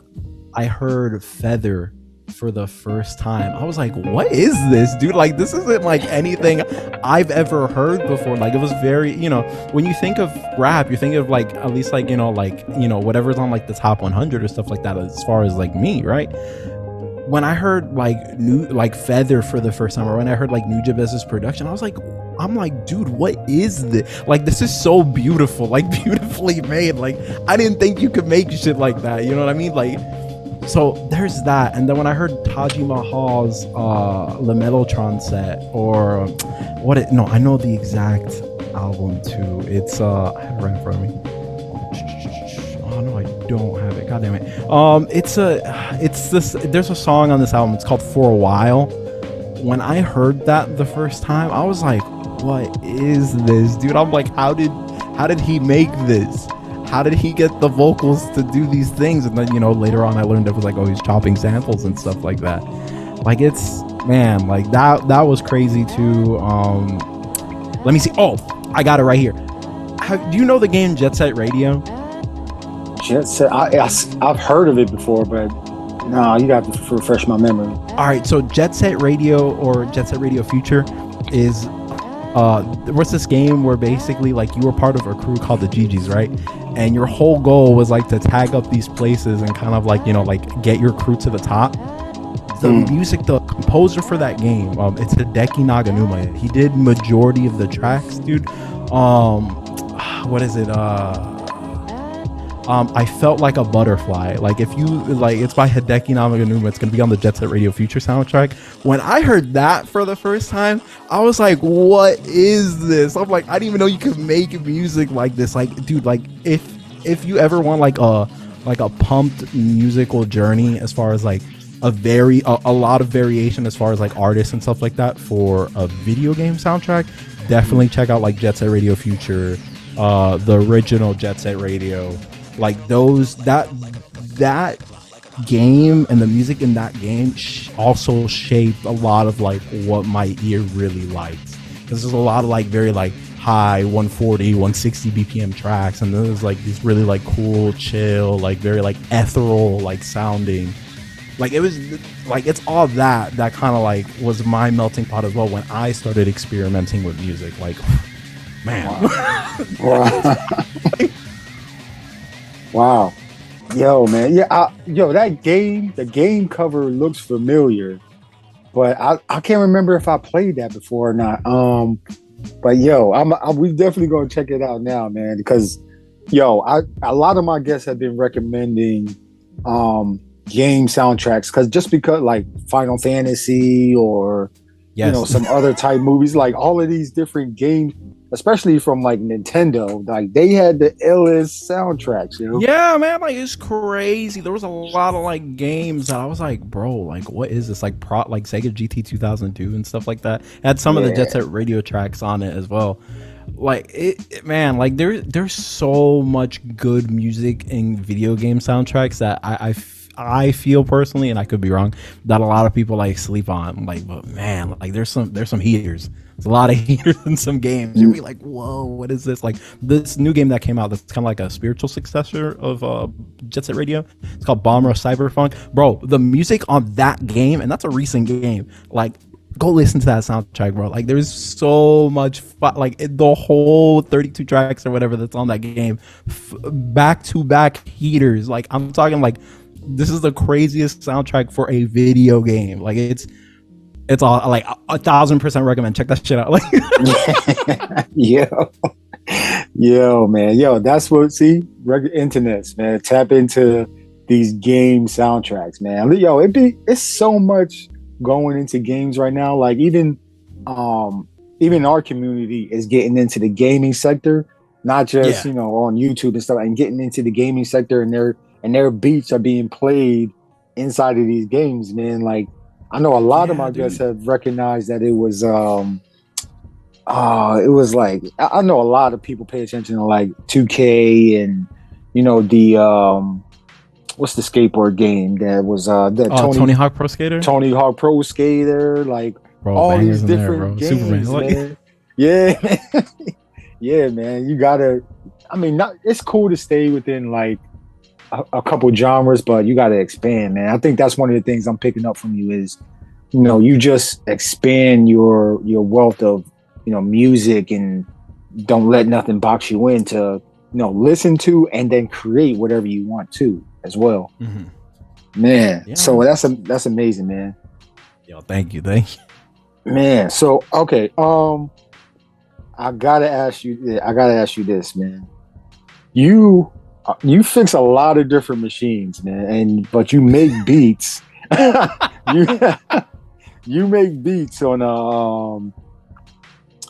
I heard Feather for the first time, I was like, what is this, dude? Like, this isn't like anything I've ever heard before. Like, it was very, you know, when you think of rap, you think of, like, at least, like, you know, whatever's on, like, the top 100 or stuff like that, as far as, like, me, right? When I heard, like, Feather for the first time, or when I heard, like, Nujabes' production, I'm like, dude, what is this? Like, this is so beautiful, like, beautifully made. Like, I didn't think you could make shit like that, you know what I mean? Like, so there's that. And then when I heard Tajima Hal's La Mellotron set, or I know the exact album too. It's I have it right in front of me. Oh no, I don't have it. God damn it. There's a song on this album. It's called For a While. When I heard that the first time, I was like, what is this, dude? I'm like, how did he make this? How did he get the vocals to do these things? And then, you know, later on I learned it was like, oh, he's chopping samples and stuff like that. Like, it's, man, like, that was crazy too. Let me see. Oh, I got it right here. Do you know the game Jetset Radio? Jetset, I've heard of it before, but no, you got to refresh my memory. All right, so Jetset Radio, or Jetset Radio Future, is what's this game where basically, like, you were part of a crew called the GGs, right? And your whole goal was, like, to tag up these places and kind of, like, you know, like, get your crew to the top. The music, the composer for that game, it's Hideki Naganuma. He did majority of the tracks, dude. What is it? I Felt Like a Butterfly. Like, if you, like, it's by Hideki Naganuma. It's gonna be on the Jetset Radio Future soundtrack. When I heard that for the first time, I was like, what is this? I'm like, I didn't even know you could make music like this. Like, dude, like, if you ever want, like a pumped musical journey, as far as, like, a lot of variation as far as, like, artists and stuff like that for a video game soundtrack, definitely check out, like, Jetset Radio Future, the original Jetset Radio. Like, those, that game and the music in that game also shaped a lot of, like, what my ear really likes, because there's a lot of, like, very, like, high 140, 160 BPM tracks, and then there's like these really like cool, chill, like very like ethereal like sounding. Like it was like it's all that kind of like was my melting pot as well when I started experimenting with music. Like, man, wow. Yo, man, yeah, that the game cover looks familiar, but I can't remember if I played that before or not. But yo, we definitely gonna check it out now, man, because a lot of my guests have been recommending game soundtracks because like Final Fantasy or some other type movies, like all of these different games, especially from like Nintendo, like they had the illest soundtracks, Yeah, man, like it's crazy. There was a lot of like games that I was like, bro, like what is this? Like like Sega GT 2002 and stuff like that. It had some of the Jetset Radio tracks on it as well. Like man, like there's so much good music in video game soundtracks that I feel personally, and I could be wrong, that a lot of people like sleep on. Like, but man, like there's some heaters. There's a lot of heaters in some games. You'll be like, whoa, what is this? Like this new game that came out that's kind of like a spiritual successor of Jet Set Radio. It's called Bomber Cyberpunk. Bro, the music on that game, and that's a recent game, like go listen to that soundtrack, bro. Like there's so much the whole 32 tracks or whatever that's on that game, back to back heaters. Like I'm talking like this is the craziest soundtrack for a video game. Like it's all like 1,000% recommend. Check that shit out. Like yo man, that's what internets, man. Tap into these game soundtracks, man. Yo, it's so much going into games right now. Like even our community is getting into the gaming sector, not just on YouTube and stuff, and getting into the gaming sector, and their beats are being played inside of these games, man. Like I know a lot of my guests have recognized that it was like I know a lot of people pay attention to like 2K and the what's the skateboard game that was Tony Hawk Pro Skater? Tony Hawk Pro Skater, like bro, all these different games, man. Yeah. Yeah, man. You gotta, it's cool to stay within like a couple genres, but you gotta expand, man. I think that's one of the things I'm picking up from you is, you just expand your wealth of, music, and don't let nothing box you in to, listen to and then create whatever you want to as well. Mm-hmm. Man. Yeah. So that's amazing, man. Yo, thank you. Man. So, okay. I gotta ask you this, man. You fix a lot of different machines, man, but you make beats. You make beats on a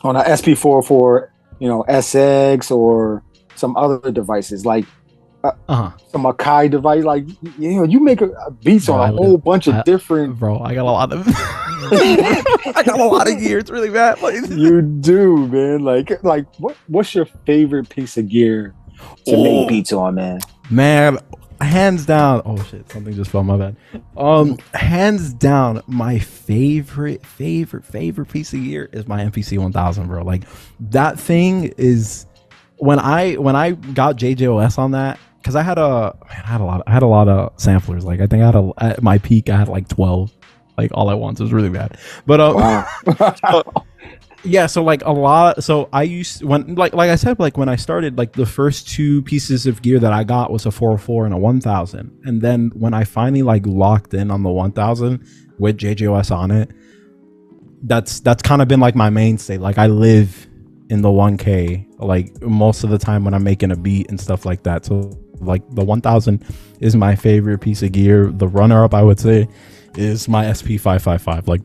SP404, SX or some other devices like some Akai device. Like you make beats on a whole bunch of different. Bro, I got a lot of. I got a lot of gear. It's really bad. Like, you do, man. Like what's your favorite piece of gear to make beats on, man? Man, hands down. Oh shit, something just fell. My bad. Hands down, my favorite piece of gear is my MPC1000, bro. Like that thing is when I got JJOS on that, because I had a lot of samplers. Like I think at my peak I had like 12. Like all at once. It was really bad. But wow. Yeah, so like a lot. So I used when like I said, like when I started, like the first two pieces of gear that I got was a 404 and a 1000. And then when I finally like locked in on the 1000 with JJOS on it, that's kind of been like my mainstay. Like I live in the 1K like most of the time when I'm making a beat and stuff like that. So like the 1000 is my favorite piece of gear. The runner up, I would say, is my SP555. Like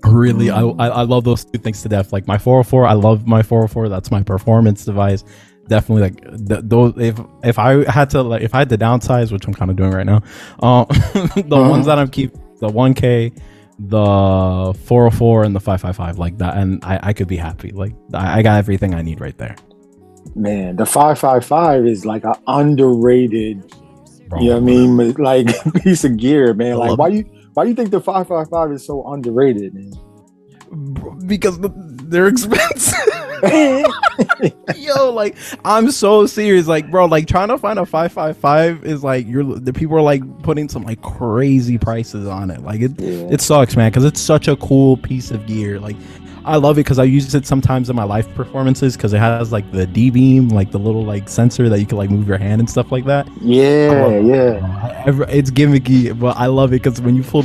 really, I love those two things to death. Like my 404, I love my 404. That's my performance device. Definitely, like those. If I had to downsize, which I'm kind of doing right now, the ones that I'm keeping, the 1K, the 404, and the 555, like that, and I could be happy. Like I got everything I need right there. Man, the 555 is like an underrated. Bro, you know what I mean? Like piece of gear, man. Like why do you think the 555 is so underrated, man? Because they're expensive. Yo, like I'm so serious, like bro, like trying to find a 555 is like the people are like putting some like crazy prices on it. Like it sucks, man, because it's such a cool piece of gear. Like I love it because I use it sometimes in my live performances because it has like the D-beam, like the little like sensor that you can like move your hand and stuff like that. It's gimmicky, but I love it because when you pull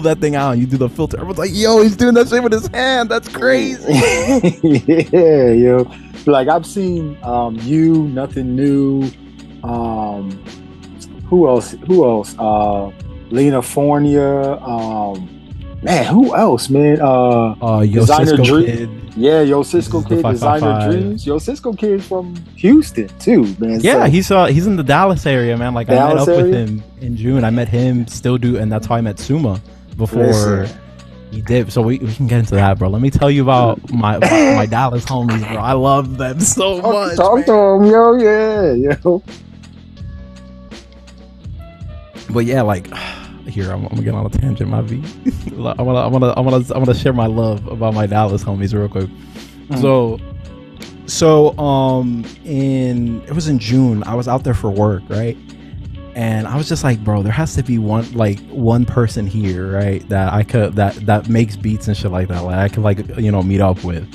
that thing out and you do the filter, everyone's like, yo, he's doing that shit with his hand. That's crazy. Yeah, yo. Like I've seen you, Nothing New. Who else? Lena Fornia. Man, who else, man? Designer Dreams. Yeah, YoCiscokid, Designer Dreams. YoCiscokid from Houston too, man. Yeah, he's in the Dallas area, man. Like I met up with him in June. I met him, StillDo, and that's how I met Suma before he did. So we can get into that, bro. Let me tell you about my Dallas homies, bro. I love them so much. Talk to them, yo. Yeah, yo. But yeah, like. Here, I'm gonna get on a tangent, my V. I wanna share my love about my Dallas homies real quick. It was in June. I was out there for work, right? And I was just like, bro, there has to be one person here, right? That I could that makes beats and shit like that. Like I could meet up with.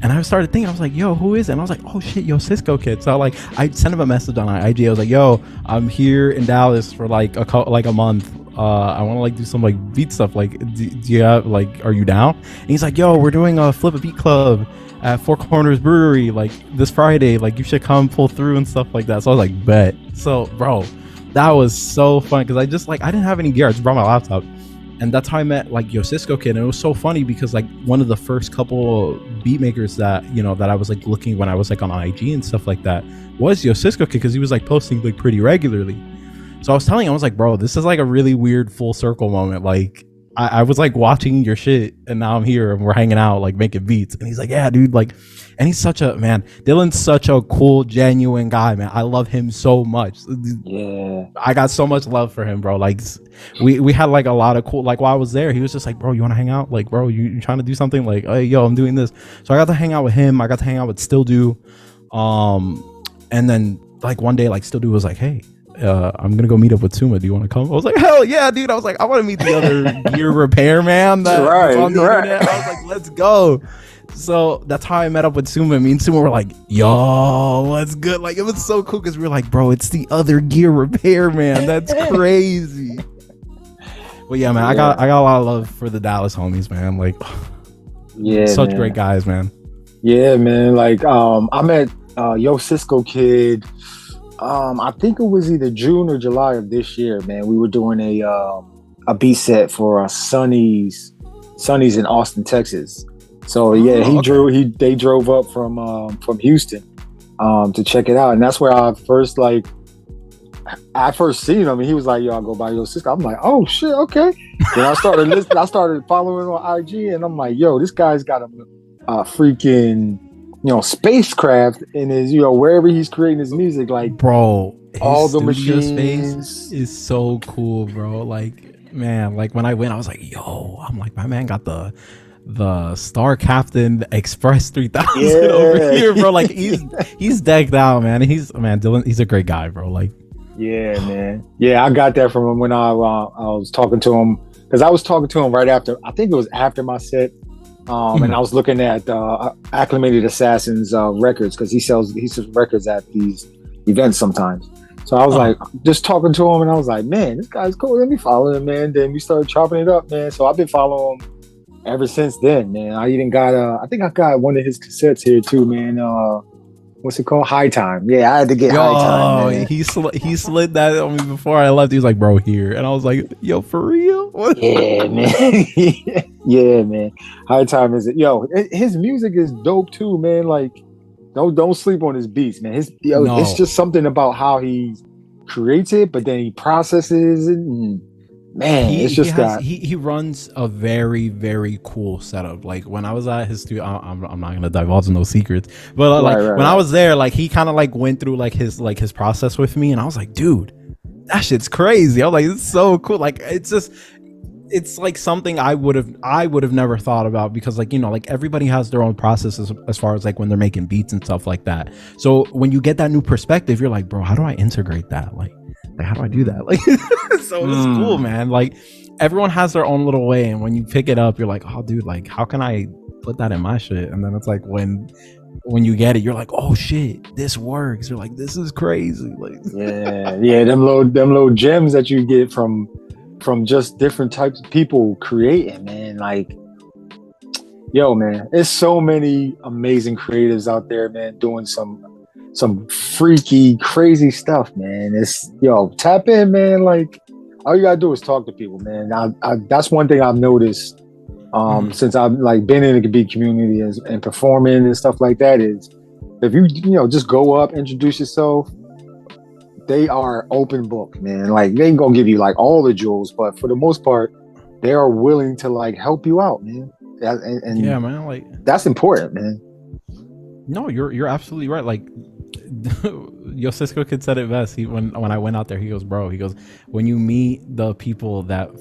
And I started thinking, I was like, yo, who is it? And I was like, oh shit, YoCiscokid. So like, I sent him a message on IG. I was like, yo, I'm here in Dallas for like a month. I want to like do some like beat stuff. Like, do you have like, are you down? And he's like, yo, we're doing a Flip a Beat Club at Four Corners Brewery like this Friday. Like, you should come pull through and stuff like that. So I was like, bet. So bro, that was so fun because I didn't have any gear. I just brought my laptop. And that's how I met like YoCiscokid. And it was so funny because like one of the first couple beat makers that I was like looking when I was like on IG and stuff like that was YoCiscokid because he was like posting like pretty regularly. So I was telling him, I was like, bro, this is like a really weird full circle moment. Like I was like watching your shit and now I'm here and we're hanging out like making beats. And he's like, yeah, dude, like, and he's such a man. Dylan's such a cool, genuine guy, man. I love him so much. Yeah, I got so much love for him, bro. Like we had like a lot of cool, like while I was there, he was just like, bro, you want to hang out? Like, bro, you trying to do something? Like, hey, yo, I'm doing this. So I got to hang out with him. I got to hang out with StillDo. And then like one day, like StillDo was like, hey, I'm gonna go meet up with Suma. Do you want to come? I was like, hell yeah, dude. I was like, I want to meet the other gear repairman that's on the internet. I was like, let's go. So that's how I met up with Suma. Me and Suma were like, yo, what's good? Like, it was so cool because we were like, bro, it's the other gear repairman. That's crazy. But yeah, man, I got a lot of love for the Dallas homies, man. Like, such great guys, man. Yeah, man. Like, I met YoCiscokid. I think it was either June or July of this year, man. We were doing a beat set for Sonny's in Austin, Texas. So yeah, they drove up from Houston to check it out, and that's where I first seen him, and he was like, "Yo, I'll go buy YoCiscokid." I'm like, "Oh shit, okay." Then I started listening. I started following on IG, and I'm like, "Yo, this guy's got a freaking." Spacecraft in his, wherever he's creating his music, like, bro, all the machines space is so cool, bro. Like, man, like when I went, I was like, yo, I'm like, my man got the Star Captain Express 3000 over here, bro. Like, he's decked out, man. Dylan, he's a great guy, bro. Like, yeah, man. Yeah, I got that from him when I was talking to him, because I was talking to him right after, I think it was after my set. And I was looking at Acclimated Assassins records, because he sells records at these events sometimes. So I was like, just talking to him, and I was like, man, this guy's cool. Let me follow him, man. Then we started chopping it up, man. So I've been following him ever since then, man. I even got I think I got one of his cassettes here too, man. What's it called? High Time. Yeah, I had to get High Time. Man. He slid that on me before I left. He was like, bro, here. And I was like, yo, for real? What? Yeah, man. Yeah, man. High Time is it. Yo, his music is dope too, man. Like, don't sleep on his beats, man. It's just something about how he creates it, but then he processes it. And, man, he runs a very, very cool setup. Like, when I was at his studio, I'm not gonna divulge no secrets, but when I was there, like, he kind of like went through his process with me, and I was like, dude, that shit's crazy. I was like, it's so cool. Like, it's it's like something I would have never thought about, because like, you know, like everybody has their own processes as far as like when they're making beats and stuff like that. So when you get that new perspective, you're like, bro, how do I integrate that? Like how do I do that? Like, so it's cool, man. Like everyone has their own little way, and when you pick it up, you're like, oh dude, like how can I put that in my shit? And then it's like when you get it, you're like, oh shit, this works. You're like, this is crazy. Like yeah, them little gems that you get from just different types of people creating, man. Like, yo, man, there's so many amazing creatives out there, man, doing some freaky, crazy stuff, man. It's, yo, tap in, man. Like, all you gotta do is talk to people, man. I that's one thing I've noticed since I've like been in the beat community and performing and stuff like that, is if you know, just go up, introduce yourself, they are open book, man. Like, they ain't gonna give you like all the jewels, but for the most part, they are willing to like help you out, man. And yeah, man, like that's important, man. No, you're absolutely right. Like YoCiscokid said it best. When I went out there, he goes, bro, he goes, when you meet the people that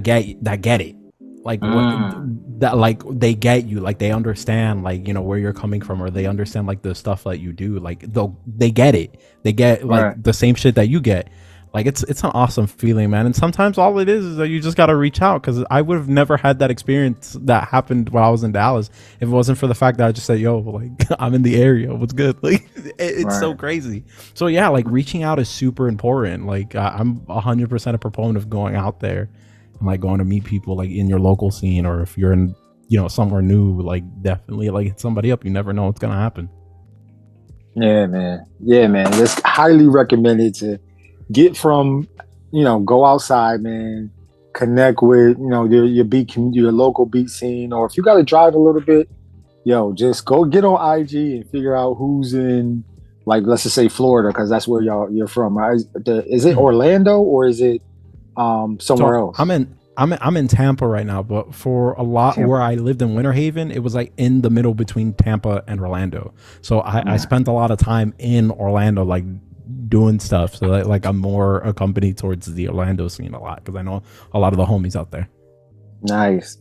get it, like that, like they get you, like they understand, like, you know, where you're coming from, or they understand like the stuff that you do, like they get it, they get like the same shit that you get. Like it's an awesome feeling, man. And sometimes all it is that you just got to reach out, because I would have never had that experience that happened when I was in Dallas if it wasn't for the fact that I just said, yo, like I'm in the area, what's good? Like it's so crazy. So yeah, like reaching out is super important. Like I'm 100% a proponent of going out there and like going to meet people like in your local scene, or if you're in, you know, somewhere new, like definitely like hit somebody up. You never know what's gonna happen. Yeah, man. It's highly recommended to get from, you know, go outside, man, connect with, you know, your local beat scene, or if you got to drive a little bit, yo, just go get on IG and figure out who's in, like, let's just say Florida, because that's where you're from, right? Is it Orlando, or is it somewhere else? I'm in Tampa right now, but for a lot where I lived in Winter Haven, it was like in the middle between Tampa and Orlando. So I spent a lot of time in Orlando, like doing stuff, so that, like I'm more accompanied towards the Orlando scene a lot, because I know a lot of the homies out there. Nice.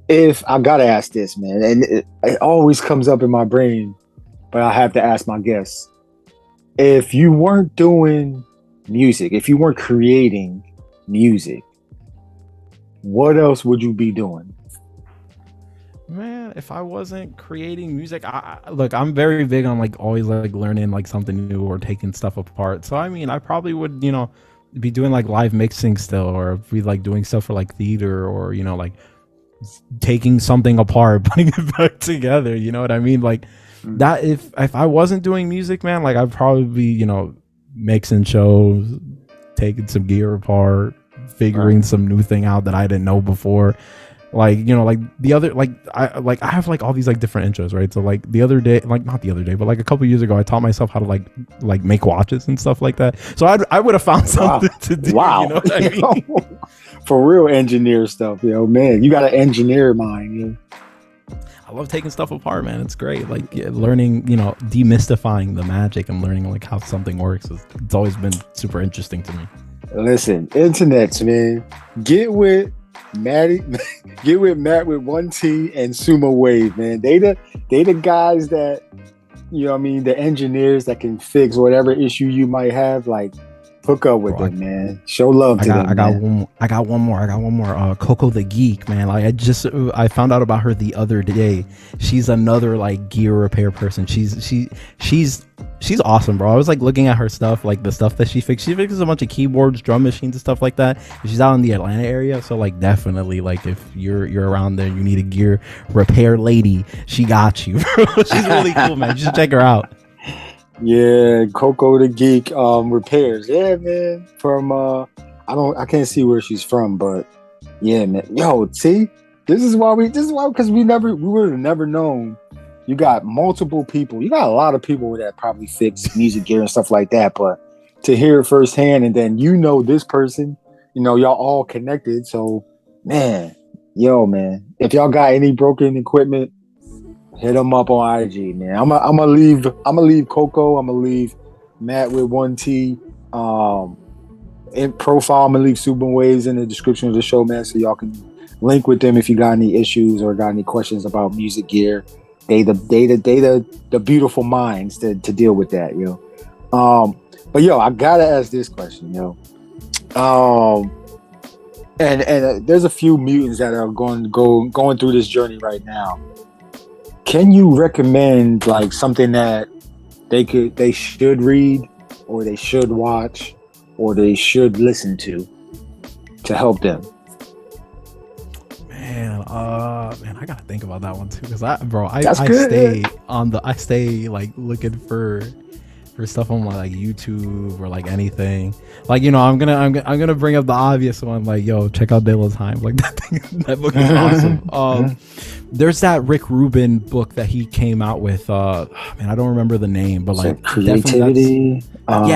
If I gotta ask this, man, and it always comes up in my brain, but I have to ask my guests, if you weren't doing music, if you weren't creating music, what else would you be doing? Man, if I wasn't creating music, look, I'm very big on like always like learning like something new or taking stuff apart. So I mean, I probably would, you know, be doing like live mixing still, or be like doing stuff for like theater, or, you know, like taking something apart, putting it back together. You know what I mean? Like that. If I wasn't doing music, man, like I'd probably be, you know, mixing shows, taking some gear apart, figuring some new thing out that I didn't know before. Like, you know, like the other, like I have like all these like different intros, right? So like the other day, like not the other day, but like a couple years ago, I taught myself how to like make watches and stuff like that. So I would have found something to do. Wow. You know what I mean? For real engineer stuff, yo, man. You got an engineer mind, yo. I love taking stuff apart, man. It's great. Like learning, you know, demystifying the magic and learning like how something works. It's always been super interesting to me. Listen, internets, man. Get with Matwithone.T and Suma.wav, man. They the guys that, you know what I mean, the engineers that can fix whatever issue you might have. Like, hook up with them, man. Show love to them. I got one more. Coco the Geek, man. Like I found out about her the other day. She's another like gear repair person. She's awesome, bro. I was like looking at her stuff, like the stuff that she fixes. She fixes a bunch of keyboards, drum machines, and stuff like that. She's out in the Atlanta area, so like definitely, like if you're around there, you need a gear repair lady, she got you, bro. She's really cool, man. You should check her out. Yeah, Coco the Geek repairs. Yeah, man. From I can't see where she's from, but yeah, man. Yo, see, this is why because we would have never known. You got multiple people. You got a lot of people that probably fix music gear and stuff like that, but to hear it firsthand, and then you know this person, you know, y'all all connected. So, man, if y'all got any broken equipment, hit them up on IG, man. I'm gonna leave Coco. I'm gonna leave Matwithone.T profile. I'm gonna leave Subinwaves in the description of the show, man, so y'all can link with them if you got any issues or got any questions about music gear. They the beautiful minds to deal with that, But I gotta ask this question, and there's a few mutants that are going through this journey right now. Can you recommend like something that they should read, or they should watch, or they should listen to help them? Man, I gotta think about that one too, because I stay like looking for stuff on like YouTube or like anything. Like, I'm gonna bring up the obvious one, like, check out De La Time. Like that book is awesome. There's that Rick Rubin book that he came out with. Man, I don't remember the name, but like creativity. Like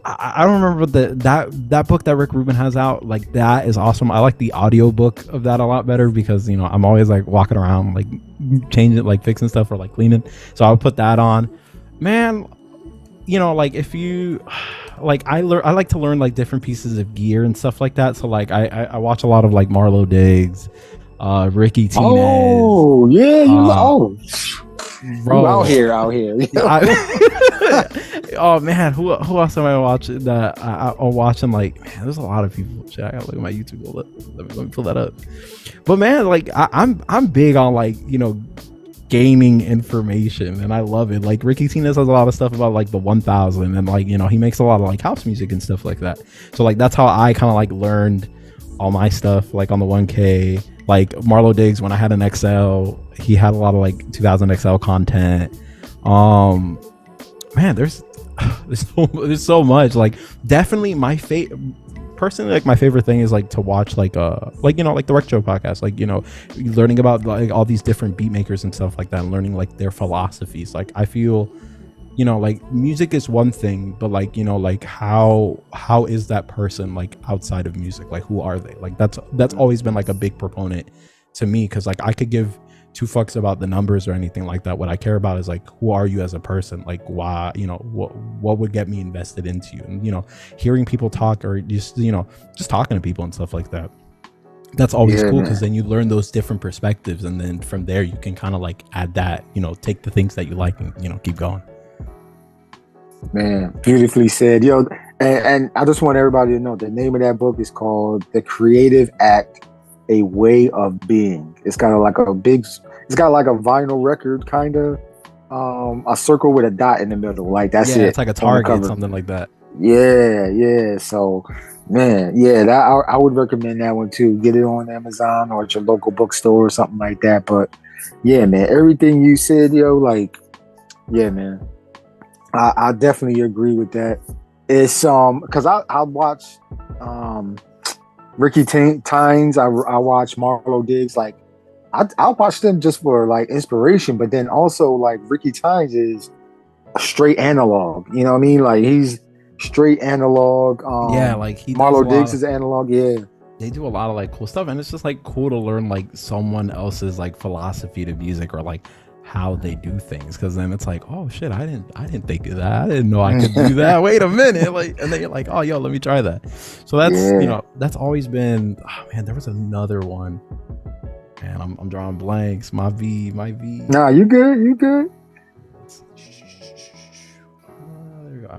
I don't remember that book that Rick Rubin has out. Like, that is awesome. I like the audio book of that a lot better because I'm always like walking around like changing, like fixing stuff or like cleaning, so I'll put that on. Man, like if you like, I like to learn like different pieces of gear and stuff like that. So like I watch a lot of like Marlo Diggs, Ricky Tinez. Oh yeah, bro, out here. Oh man, who else am I watching that I'm watching? Like, man, there's a lot of people. Shit, I gotta look at my YouTube. Let me pull that up. But man, like I'm big on like gaining information, and I love it. Like Ricky Tinez has a lot of stuff about like the 1000, and like he makes a lot of like house music and stuff like that. So like that's how I kind of like learned all my stuff, like on the 1K. Like Marlo Diggs, when I had an XL, he had a lot of like 2000 XL content. Man, there's so much. Like, definitely personally, like my favorite thing is like to watch like the Retro podcast, like learning about like all these different beat makers and stuff like that, and learning like their philosophies. Like I feel like music is one thing, but like like how is that person like outside of music? Like, who are they? Like that's always been like a big proponent to me, because like I could give two fucks about the numbers or anything like that. What I care about is like, who are you as a person? Like, why, what would get me invested into you? And hearing people talk, or just talking to people and stuff like that, that's always cool, because then you learn those different perspectives, and then from there you can kind of like add that, take the things that you like and keep going. Man, beautifully said. And I just want everybody to know the name of that book is called The Creative Act, A Way of Being. It's got like it's got like a vinyl record, kind of a circle with a dot in the middle. Like that's it. It's like a target, something like that. Yeah. So, man, that I would recommend that one too. Get it on Amazon or at your local bookstore or something like that. But yeah, man, everything you said, like, yeah, man, I definitely agree with that. It's because I watch Ricky Tinez, I watch Marlo Diggs. Like I watch them just for like inspiration, but then also like Ricky Tinez is a straight analog. You know what I mean? Like he's straight analog. Like Marlo Diggs is analog. Yeah, they do a lot of like cool stuff, and it's just like cool to learn like someone else's like philosophy to music, or like how they do things, because then it's like, oh shit, I didn't think of that. I didn't know I could do that. Wait a minute, like, and then you're like, oh yo, let me try that. So that's that's always been. Oh man, there was another one. Man, I'm drawing blanks. My V. Nah, you good.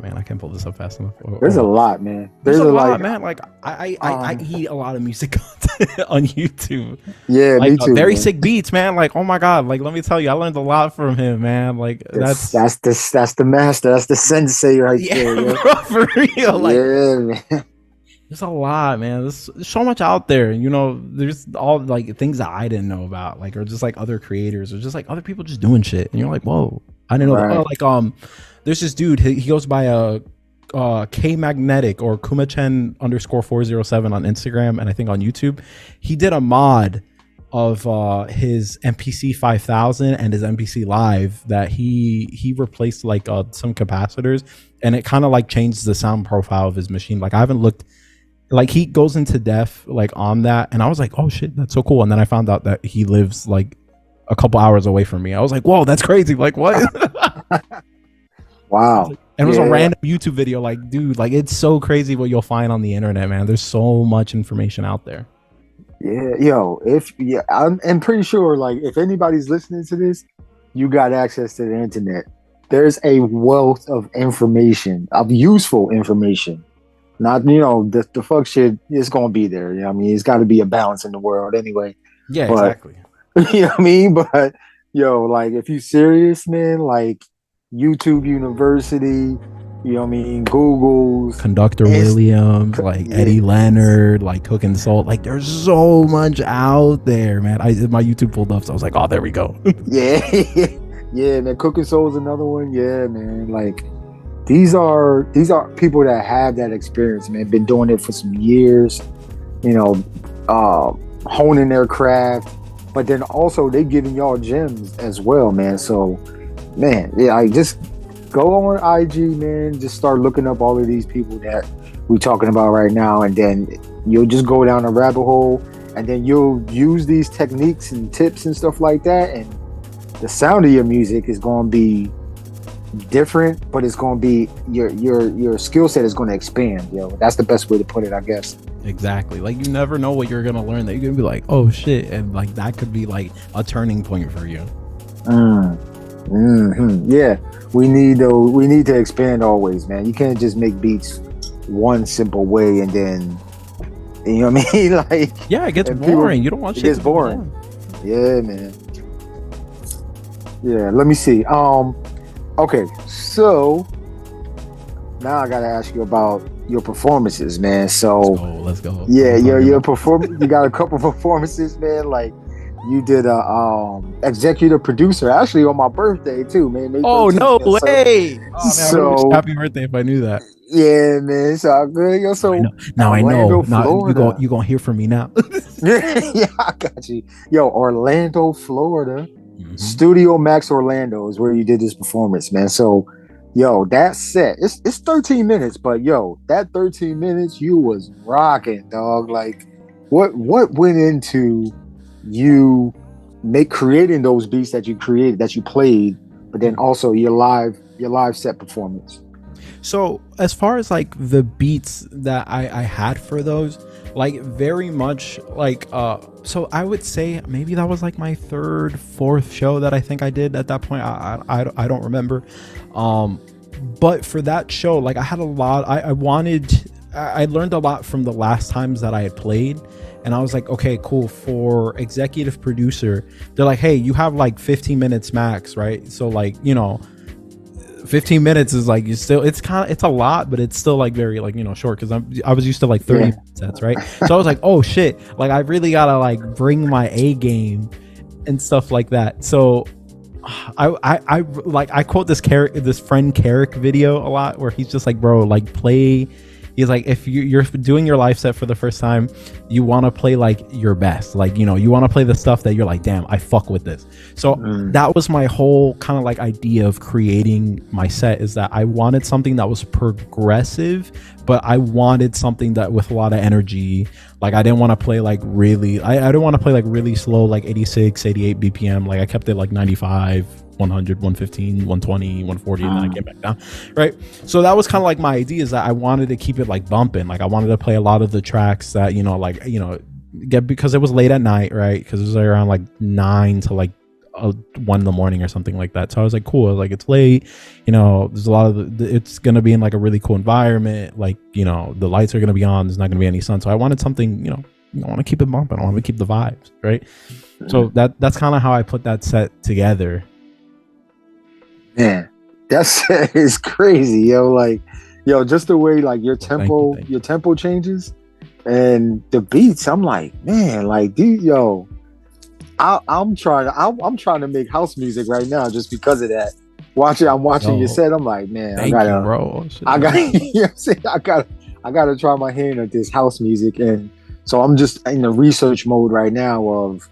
Man, I can't pull this up fast enough. There's a lot, man. There's a lot, man. Like I eat a lot of music content on YouTube. Yeah, like, me too. Very man. Sick Beats, man. Like, oh my god. Like, let me tell you, I learned a lot from him, man. Like, that's the master. That's the sensei right there. Yeah, bro, for real. Like, yeah, man. There's a lot, man. There's so much out there. There's all like things that I didn't know about, like, or just like other creators, or just like other people just doing shit, and you're like, whoa, I didn't know that. Oh, like there's this dude. He goes by a K Magnetic or Kumachen _407 on Instagram, and I think on YouTube. He did a mod of his MPC1000 and his MPC Live that he replaced like some capacitors, and it kind of like changed the sound profile of his machine. Like I haven't looked. Like he goes into depth like on that, and I was like, oh shit, that's so cool. And then I found out that he lives like a couple hours away from me. I was like, whoa, that's crazy. Like what? Wow. And it was a random YouTube video. Like, dude, like it's so crazy what you'll find on the internet, man. There's so much information out there. Yeah, I'm pretty sure, like, if anybody's listening to this, you got access to the internet. There's a wealth of information, of useful information. Not, the fuck shit is gonna be there. You know what I mean? It's got to be a balance in the world anyway. Yeah, exactly. You know what I mean? But like, if you serious, man, like YouTube University, you know what I mean, Google's Conductor Williams, like Eddie Leonard, like Cooking Soul, like there's so much out there, man. My YouTube pulled up, so I was like, oh, there we go. Yeah, man. Cooking Soul is another one. Yeah, man. Like these are people that have that experience, man. Been doing it for some years, honing their craft, but then also they giving y'all gems as well, man. So, man, yeah, I just go on IG, man. Just start looking up all of these people that we're talking about right now, and then you'll just go down a rabbit hole, and then you'll use these techniques and tips and stuff like that, and the sound of your music is going to be different, but it's going to be your skill set is going to expand. That's the best way to put it, I guess. Exactly. Like you never know what you're going to learn that you're going to be like, oh shit, and like that could be like a turning point for you. Yeah, we need to expand always, man. You can't just make beats one simple way and then, you know what I mean? Like, yeah, it gets boring. You don't want shit. It gets boring. Yeah, man. Yeah, let me see. Okay, so now I gotta ask you about your performances, man. So let's go. Yeah, your performance. You got a couple performances, man. Like you did a executive producer actually on my birthday too, man. May 13th, oh no man. way! So happy birthday if I knew that. Yeah, man. So I'm good. So now I know. Now you gonna hear from me now. Yeah, I got you. Orlando, Florida. Studio Max Orlando is where you did this performance, man. So, that set, it's 13 minutes, but that 13 minutes you was rocking, dog. Like, what went into you creating those beats that you created, that you played, but then also your live set performance? So as far as like the beats that I had for those, like very much like so I would say maybe that was like my third, fourth show that I think I did at that point. I don't remember. But for that show, like I had a lot. I learned a lot from the last times that I had played. And I was like, okay, cool. For executive producer, they're like, hey, you have like 15 minutes max, right? So like, 15 minutes is like, it's a lot, but it's still like very like, short, because I was used to like 30 sets, right? So I was like, oh shit, like I really gotta like bring my A game and stuff like that. So I quote this Friendkerrek video a lot, where he's just like, bro, like play. He's like, if you're doing your live set for the first time, you want to play like your best, like, you want to play the stuff that you're like, damn, I fuck with this. So that was my whole kind of like idea of creating my set, is that I wanted something that was progressive, but I wanted something that with a lot of energy. Like I didn't want to play like really, I didn't want to play like really slow, like 86, 88 BPM. Like I kept it like 95, 100, 115, 120, 140, and then I came back down, right? So that was kind of like my idea, is that I wanted to keep it like bumping. Like I wanted to play a lot of the tracks that, because it was late at night, right? Because it was like around like 9 to like 1 in the morning or something like that. So I was like, cool, like it's late, there's a lot of it's gonna be in like a really cool environment, like the lights are gonna be on, there's not gonna be any sun. So I wanted something, I want to keep it bumping, I want to keep the vibes, right? So that's kind of how I put that set together. Man, that set is crazy, like just the way like your tempo changes and the beats. I'm like, man, like dude, I'm trying to make house music right now just because of that. I'm watching your set. I'm like, man, I gotta try my hand at this house music. And so I'm just in the research mode right now of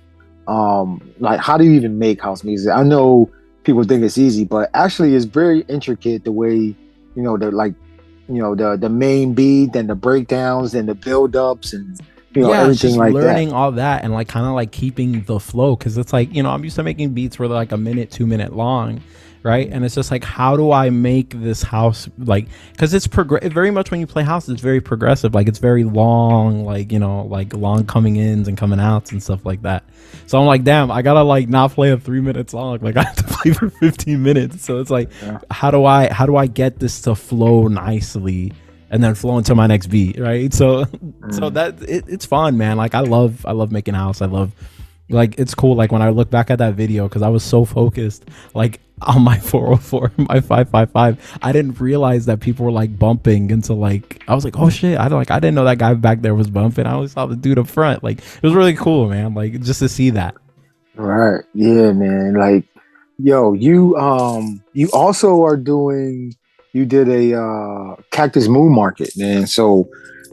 like, how do you even make house music? I know people think it's easy, but actually it's very intricate, the way, the main beat and the breakdowns and the build-ups and everything like that. Learning all that and like kind of like keeping the flow, because it's like, I'm used to making beats where they're like a minute, 2 minute long, right? And it's just like, how do I make this house, like, because it's very much, when you play house, it's very progressive, like it's very long, like, you know, like long coming ins and coming outs and stuff like that. So I'm like, damn, I gotta like not play a 3-minute song, like I have to play for 15 minutes. So it's like, how do I get this to flow nicely and then flow into my next beat, right? So so that it's fun, man. Like I love making house. I love, like, it's cool, like when I look back at that video, because I was so focused like on my 404, my 555, I didn't realize that people were like bumping until like I was like, oh shit, I didn't know that guy back there was bumping. I only saw the dude up front. Like it was really cool, man, like just to see that. Right. Yeah, man. Like, yo, you also are doing, you did a Cactus Moon Market, man. So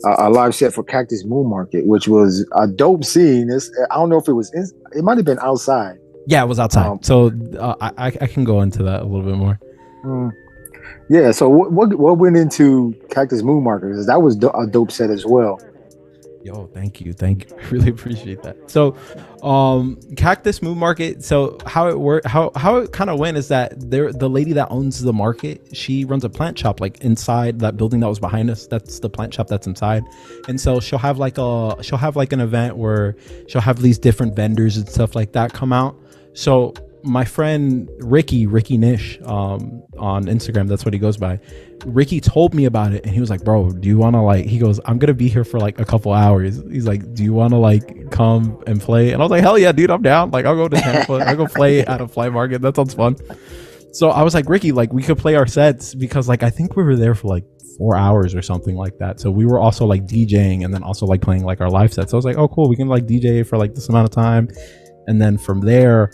a live set for Cactus Moon Market, which was a dope scene. I don't know if it was it might have been outside. Yeah, it was outside. So I can go into that a little bit more. Yeah. So what went into Cactus Moon Market? Because that was a dope set as well. Yo, thank you. I really appreciate that. So, Cactus Moon Market. So how it worked, how it kind of went is that the lady that owns the market, she runs a plant shop like inside that building that was behind us. That's the plant shop that's inside. And so she'll have like an event where she'll have these different vendors and stuff like that come out. So my friend Ricky Nish, on Instagram, that's what he goes by. Ricky told me about it and he was like, bro, do you want to like, he goes, I'm gonna be here for like a couple hours. He's like, do you want to like come and play? And I was like, hell yeah, dude, I'm down. Like I'll go to Tampa. I'll go play at a fly market. That sounds fun. So I was like, Ricky, like we could play our sets, because like I think we were there for like 4 hours or something like that. So we were also like DJing and then also like playing like our live sets. So I was like, oh cool, we can like DJ for like this amount of time, and then from there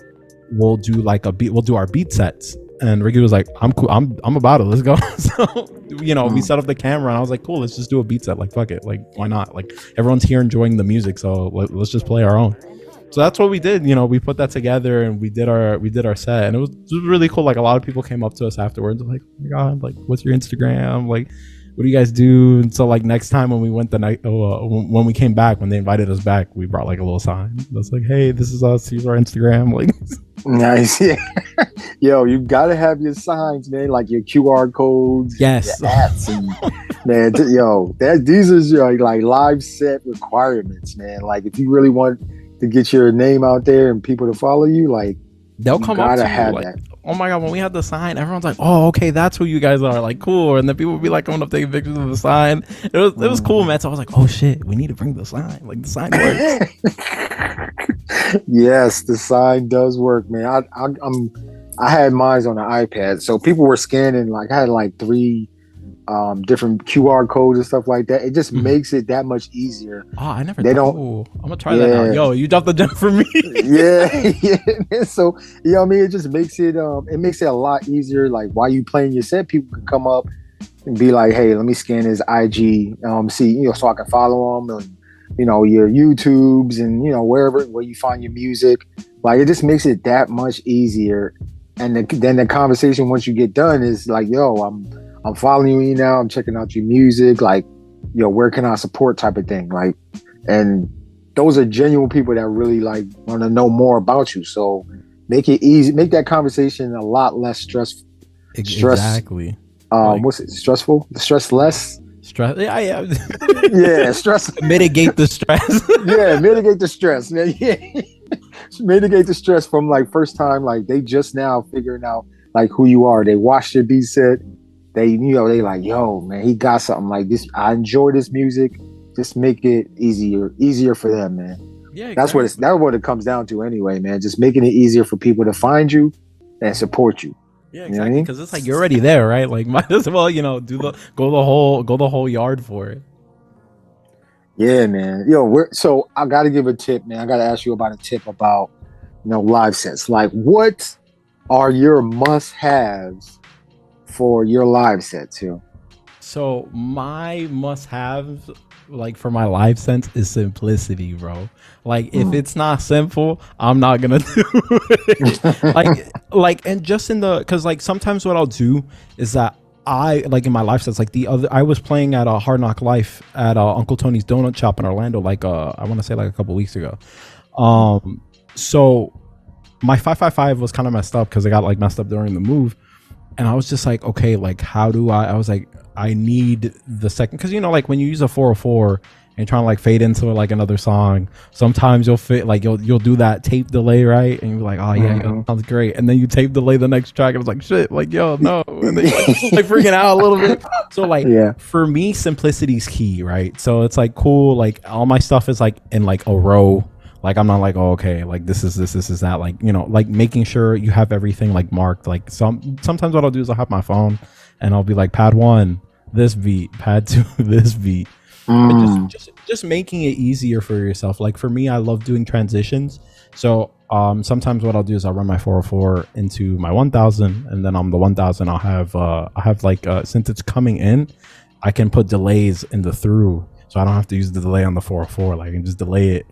we'll do like we'll do our beat sets. And Ricky was like, I'm cool, I'm about it, let's go. So, you know, we set up the camera and I was like, cool, let's just do a beat set, like fuck it, like why not, like everyone's here enjoying the music, so let's just play our own. So that's what we did. You know, we put that together and we did our set, and it was really cool. Like a lot of people came up to us afterwards like, oh my god, like what's your Instagram, like what do you guys do? And so like next time when we went when we came back, when they invited us back, we brought like a little sign that's like, hey, this is us, here's our Instagram. Like nice. Yeah. Yo, you gotta have your signs, man, like your QR codes, yes, your apps, and man, these are your like live set requirements, man. Like if you really want to get your name out there and people to follow you, like they'll come up to you like, oh my god, when we had the sign, everyone's like, oh okay, that's who you guys are, like cool. And then people would be like coming up taking pictures of the sign. It was cool, man. So I was like, oh shit, we need to bring the sign, like the sign works. Yes, the sign does work, man. I had mine on the iPad, so people were scanning, like I had like 3 different QR codes and stuff like that. It just makes it that much easier. Oh, I never. I'm gonna try that now. Yo, you dropped the gem for me. Yeah. So you know what I mean, it just makes it a lot easier. Like while you playing your set, people can come up and be like, hey, let me scan his IG, see, you know, so I can follow him, and you know, your YouTubes, and you know, where you find your music. Like it just makes it that much easier. And then the conversation once you get done is like, yo, I'm following you now, I'm checking out your music, like, yo, where can I support, type of thing. Like, and those are genuine people that really like want to know more about you. So make it easy, make that conversation a lot less stressful. Exactly. What's it? Stressful? Stress less? Stress. Yeah. Yeah, stress. Mitigate the stress. Yeah, mitigate the stress, man. Yeah. Mitigate the stress from like first time, like they just now figuring out like who you are. They watched your beat set. They like, yo, man, he got something like this. I enjoy this music. Just make it easier for them, man. Yeah, exactly. That's what it comes down to anyway, man. Just making it easier for people to find you and support you. Yeah, exactly. Because it's like you're already there, right? Like might as well, you know, go the whole yard for it. Yeah, man. Yo, so I got to give a tip, man. I got to ask you about a tip about, you know, live sets. Like, what are your must-haves for your live sets here? So my must-haves, like for my live sets, is simplicity, bro. Like if it's not simple, I'm not gonna do it. like, and just because like sometimes what I'll do is that I like in my live sets, like I was playing at a Hard Knock Life at Uncle Tony's Donut Shop in Orlando, like I want to say like a couple weeks ago. So my 555 was kind of messed up because it got like messed up during the move. And I was just like, okay, like how do I was like, I need the second, because you know, like when you use a 404 and trying to like fade into like another song, sometimes you'll fit like you'll do that tape delay, right? And you're like, oh yeah, yo, sounds great. And then you tape delay the next track and it's like, shit, like yo, no. And then you're like freaking out a little bit. So like for me, simplicity's key, right? So it's like cool, like all my stuff is like in like a row. Like I'm not like, oh, okay, like this is that, like, you know, like making sure you have everything like marked. Like sometimes what I'll do is I'll have my phone and I'll be like, pad 1, this beat, pad 2, this beat. Just making it easier for yourself. Like for me, I love doing transitions. So sometimes what I'll do is I'll run my 404 into my 1000, and then on the 1000 I'll have like since it's coming in, I can put delays in the through. So I don't have to use the delay on the 404. Like I can just delay it,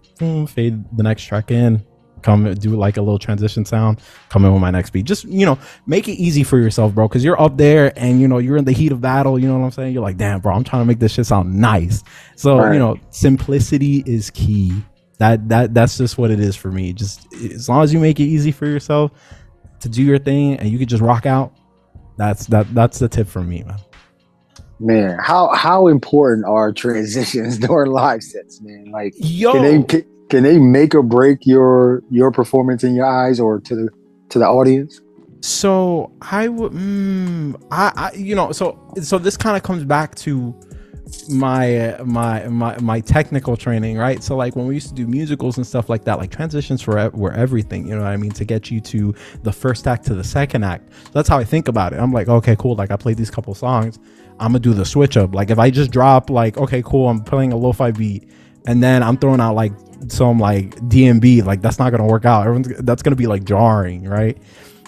fade the next track in, come do like a little transition sound, come in with my next beat. Just, you know, make it easy for yourself, bro. Because you're up there and, you know, you're in the heat of battle. You know what I'm saying? You're like, damn, bro, I'm trying to make this shit sound nice. So, you know, simplicity is key. That's just what it is for me. Just as long as you make it easy for yourself to do your thing and you can just rock out, that's the tip from me, man. Man, how important are transitions during live sets, man? Like, can they make or break your performance in your eyes or to the audience? So I would, I you know, so this kind of comes back to my technical training, right? So like when we used to do musicals and stuff like that, like transitions were everything, you know what I mean, to get you to the first act to the second act. So that's how I think about it. I'm like, okay, cool, like I played these couple songs, I'm gonna do the switch up. Like if I just drop like, okay, cool, I'm playing a lo-fi beat and then I'm throwing out like some like DMB, like that's not gonna work out. That's gonna be like jarring, right?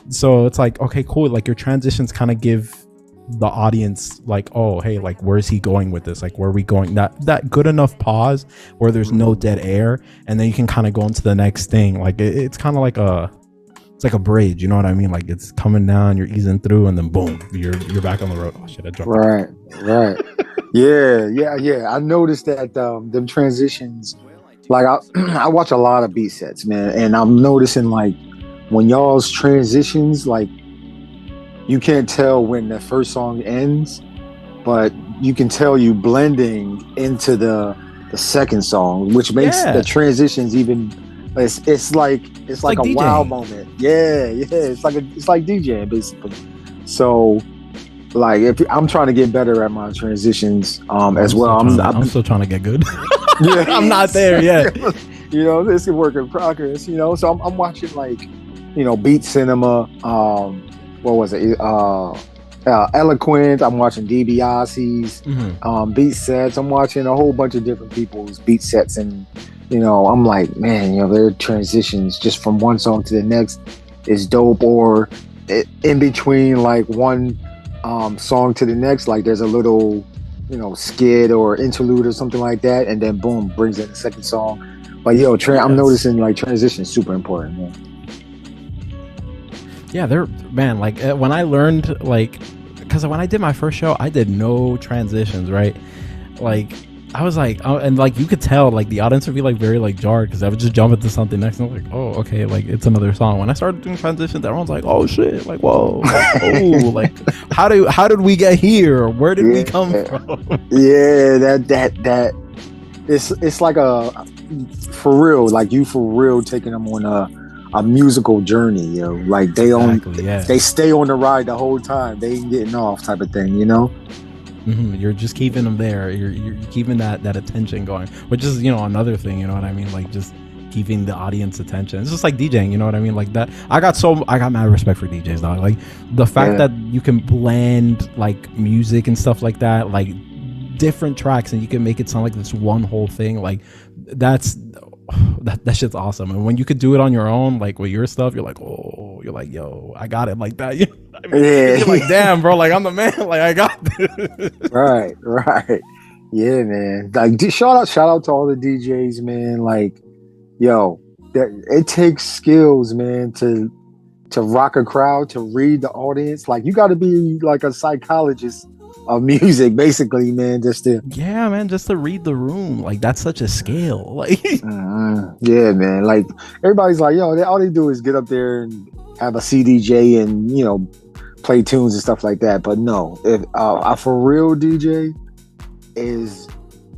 So it's like, okay, cool, like your transitions kind of give the audience like, oh hey, like where's he going with this, like where are we going, that good enough pause where there's no dead air, and then you can kind of go into the next thing. Like it's kind of like it's like a bridge, you know what I mean? Like it's coming down, you're easing through, and then boom, you're back on the road. Oh shit, I dropped right. yeah I noticed that them transitions, like I watch a lot of beat sets, man, and I'm noticing like when y'all's transitions, like you can't tell when the first song ends, but you can tell you blending into the second song, which makes the transitions even. It's like a DJing. wow moment. Yeah. It's like DJing basically. So, like if I'm trying to get better at my transitions, as well. I'm still trying to get good. Yeah, I'm not there yet. You know, this is work in progress. You know, so I'm watching like, you know, Beat Cinema. What was it? Eloquent. I'm watching DiBiase's beat sets. I'm watching a whole bunch of different people's beat sets, and you know, I'm like, man, you know, their transitions just from one song to the next is dope. Or in between like one song to the next, like there's a little, you know, skid or interlude or something like that, and then boom, brings in the second song. But yo, I'm noticing like transitions super important, man. Yeah, they're, man, like when I learned, like, because when I did my first show, I did no transitions, right? Like I was like, oh, and like you could tell, like the audience would be like very like jarred because I would just jump into something next, and I'm like, oh, okay, like it's another song. When I started doing transitions, everyone's like, oh shit, like whoa, like, oh, like how did we get here? Where did we come from? Yeah, that it's like a for real, like you for real taking them on a musical journey, you know, like they stay on the ride the whole time, they ain't getting off type of thing, you know. You're just keeping them there. You're keeping that attention going, which is, you know, another thing, you know what I mean? Like just keeping the audience attention. It's just like DJing, you know what I mean? Like that. I got mad respect for DJs, dog. Like the fact that you can blend like music and stuff like that, like different tracks, and you can make it sound like this one whole thing. Like that shit's awesome. And when you could do it on your own, like with your stuff, you're like, oh, you're like, yo, I got it like that. You know what I mean? You're like, damn, bro, like I'm the man, like I got this. Right. Yeah, man. Like shout out to all the DJs, man. Like, yo, it takes skills, man, to rock a crowd, to read the audience. Like you got to be like a psychologist of music, basically, man. Just to read the room. Like that's such a skill. Like, yeah, man. Like everybody's like, yo, all they do is get up there and have a CDJ and, you know, play tunes and stuff like that. But no, if a for real DJ is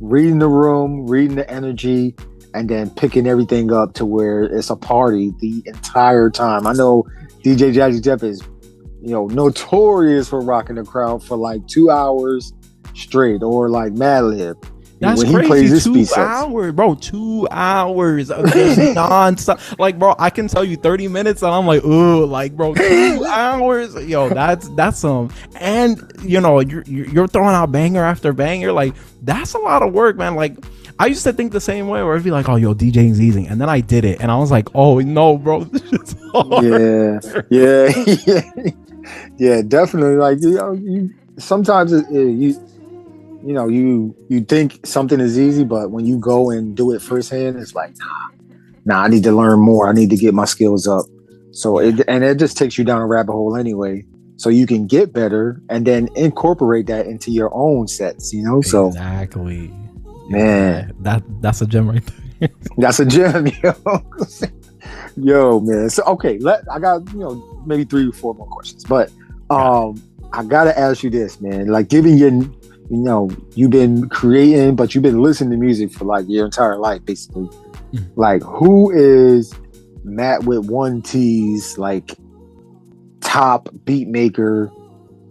reading the room, reading the energy, and then picking everything up to where it's a party the entire time. I know DJ Jazzy Jeff is, notorious for rocking the crowd for like 2 hours straight, or like Madlib. That's when crazy. He plays his 2 hours, bro. 2 hours of just non-stop. Like, bro, I can tell you 30 minutes, and I'm like, ooh, like, bro, 2 hours. Yo, that's some. And you're throwing out banger after banger. Like, that's a lot of work, man. Like, I used to think the same way, where it'd be like, oh, yo, DJing's easy, and then I did it, and I was like, oh no, bro, this is hard. Yeah, definitely. Like, you sometimes you think something is easy, but when you go and do it firsthand, it's like, nah, I need to learn more. I need to get my skills up. So it just takes you down a rabbit hole anyway. So you can get better and then incorporate that into your own sets, So exactly, man, that's a gem right there. That's a gem, yo, man. So okay, I got maybe 3 or 4 more questions, but I gotta ask you this, man. Like, given you've been creating, but you've been listening to music for like your entire life, basically. Like, who is Matwithone.T's like top beat maker,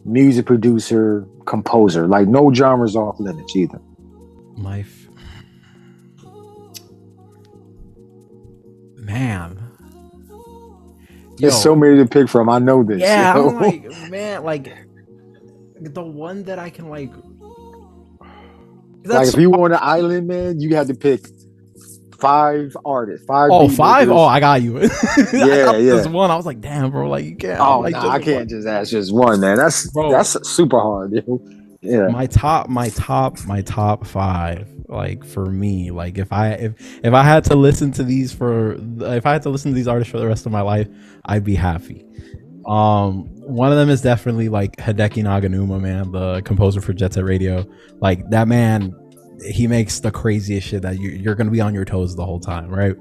music producer, composer? Like, no genres off limits either. Man, there's so many to pick from. I know this. Yeah, I'm like, man, like the one that I can like if you were on an island, man, you had to pick 5 artists. 5. Oh, 5? Oh, I got you. Yeah. Just one. I was like, damn, bro, like you can't. Oh, like, I can't just ask just one, man. That's super hard, Yeah. My top 5. Like, for me, like if I had to listen to these artists for the rest of my life, I'd be happy. One of them is definitely like Hideki Naganuma, man, the composer for Jetset Radio. Like, that man, he makes the craziest shit that you're gonna be on your toes the whole time, right?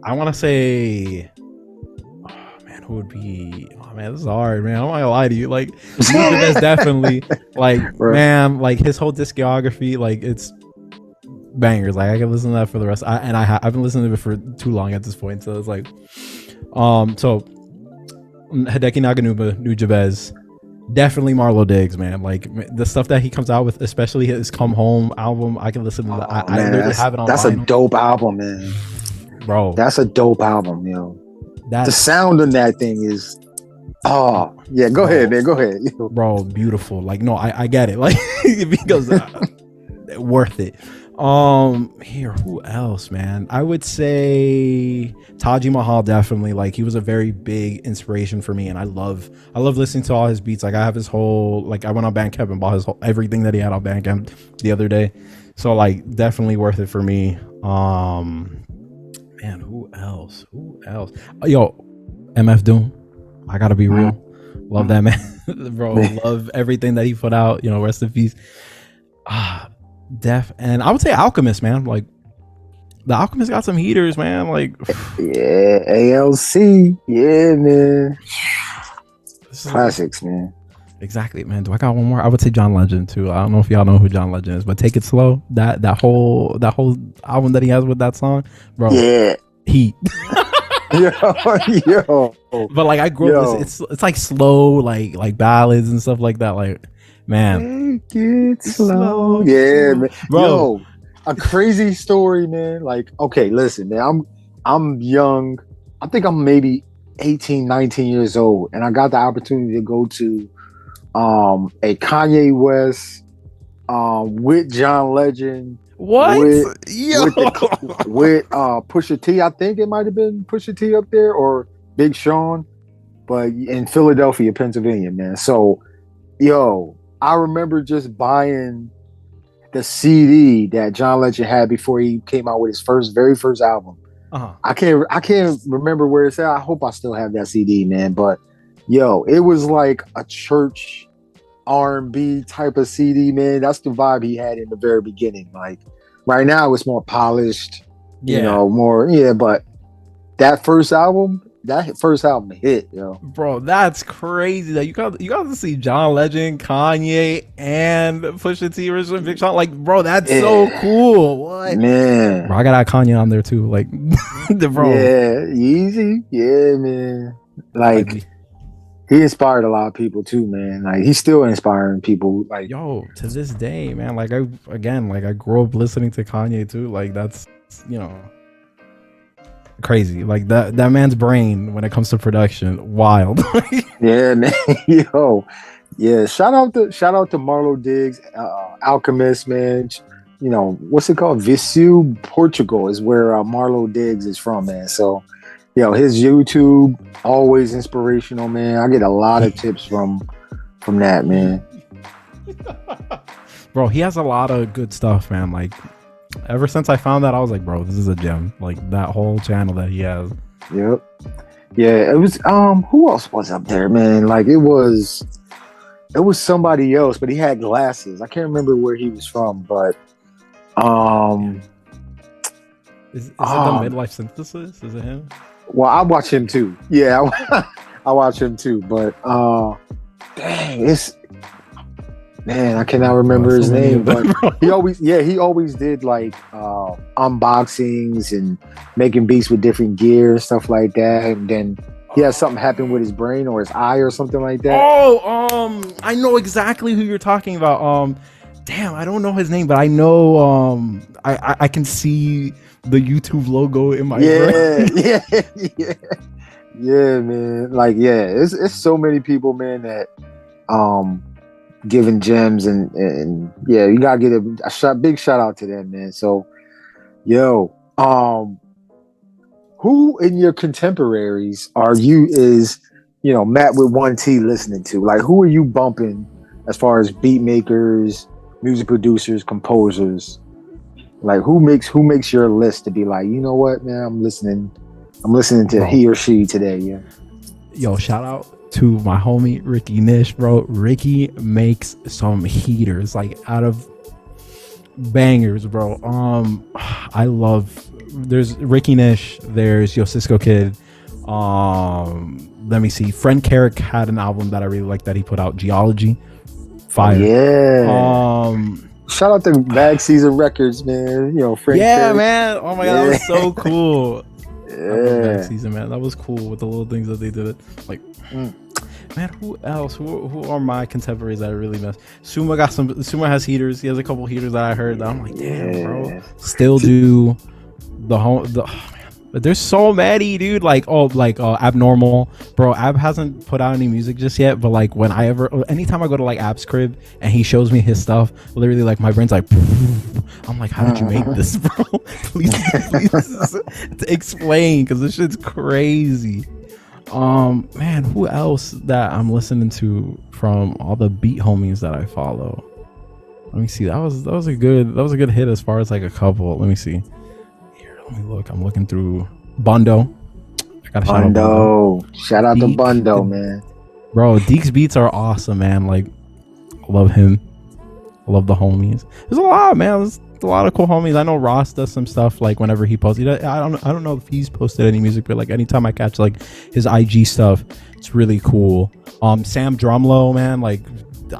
I want to say, who would be? Oh man, this is hard, man. I'm not gonna lie to you. Like, Nujabes definitely, like, right. Man, like his whole discography, like, it's bangers. Like, I can listen to that for the rest. I've been listening to it for too long at this point, so it's like, so Hideki Naganuma, Nujabes, definitely Marlo Diggs, man. Like, the stuff that he comes out with, especially his Come Home album, I can listen to that. I literally have it on. That's vinyl. A dope album, man. Bro, that's a dope album, the sound on that thing is, go ahead, man, go ahead. Bro, beautiful. Like, no, I get it. Like, because worth it. Here, who else, man? I would say Tajima Hal, definitely. Like, he was a very big inspiration for me, and I love listening to all his beats. Like, I have his whole, like, I went on Bandcamp and bought everything that he had on Bandcamp the other day. So, like, definitely worth it for me. Man, who else? Yo, MF Doom. I gotta be real. Love that man, bro. Love everything that he put out. Rest in peace. And I would say Alchemist, man. Like, the Alchemist got some heaters, man. Like, yeah, ALC, yeah, man. Classics, man. Exactly, man. Do I got one more? I would say John Legend too. I don't know if y'all know who John Legend is, but Take It Slow. That whole album that he has with that song, bro. Yeah, heat. yo. But like, I grew up. It's like slow, like ballads and stuff like that. Like, man, take it slow. Yeah, man. Bro. Yo, a crazy story, man. Like, okay, listen, man. I'm young. I think I'm maybe 18, 19 years old, and I got the opportunity to go to a Kanye West with John Legend. What? With Pusha T. I think it might have been Pusha T up there, or Big Sean, but in Philadelphia, Pennsylvania, man. So, yo, I remember just buying the CD that John Legend had before he came out with his very first album. I can't remember where it's at. I hope I still have that CD, man. But yo, it was like a church R&B type of CD, man. That's the vibe he had in the very beginning. Like, right now it's more polished, more, but that first album, that first album hit, yo. Bro, that's crazy that you got to see John Legend, Kanye, and Pusha T original Big Sean. Like, bro, that's so cool. What? Man. Bro, I got Kanye on there too. Like, bro. Yeah, easy. Yeah, man. Like he inspired a lot of people too, man. Like he's still inspiring people. Like, yo, to this day, man. Like I grew up listening to Kanye too. Like that's, you know, crazy. Like that man's brain when it comes to production, wild. Yeah, man. Yo, yeah. Shout out to Marlo Diggs, Alchemist, man. You know what's it called? Viseu, Portugal is where Marlo Diggs is from, man. So, yo, his YouTube always inspirational, man. I get a lot of tips from that, man. Bro, he has a lot of good stuff, man. Like ever since I found that, I was like, bro, this is a gem. Like that whole channel that he has. Yep. Yeah, it was who else was up there, man? Like it was somebody else, but he had glasses. I can't remember where he was from, but is it the Midlife Synthesis? Is it him? Well, I watch him too. Yeah, I watch him too, but dang, I cannot remember his name, but he always did like unboxings and making beats with different gear and stuff like that. And then he had something happen with his brain or his eye or something like that. Oh, I know exactly who you're talking about. Damn, I don't know his name, but I know I can see the YouTube logo in my brain. Yeah, man. Like, yeah, it's so many people, man, that giving gems and yeah, you gotta get a big shout out to them, man. So, yo, who in your contemporaries is Matwithone.T listening to? Like, who are you bumping as far as beat makers, music producers, composers? Like, who makes your list to be like, you know what, man, I'm listening to he or she today. Yeah. Yo, shout out to my homie Ricky Nish, bro. Ricky makes some heaters, like out of bangers, bro. There's Ricky Nish, there's YoCiscokid. Let me see. Friendkerrek had an album that I really liked that he put out, Geology. Fire. Yeah. Shout out to Bag Season Records, man. You know, Friendkerrek. Yeah, man. Oh my god, that was so cool. Yeah. Bag Season, man. That was cool with the little things that they did. Like, man, who else? Who are my contemporaries that I really miss? Suma has heaters. He has a couple heaters that I heard that I'm like, damn, bro. StillDo. But there's so many, dude. Like Abnormal, bro. Ab hasn't put out any music just yet, but like anytime I go to like Ab's crib and he shows me his stuff, literally like my brain's like, I'm like, how did you make this, bro? please explain, because this shit's crazy. Man, who else that I'm listening to from all the beat homies that I follow? Let me see. That was a good hit as far as like a couple. Let me see. Let me look. I'm looking through Bundo. I got Bundo. Shout out to Bundo, man. Bro, Deek Beats are awesome, man. Like, I love him. I love the homies. There's a lot, man. There's a lot of cool homies. I know Ross does some stuff like whenever he posts. I don't know if he's posted any music, but like anytime I catch like his IG stuff, it's really cool. SamDrumo, man. Like,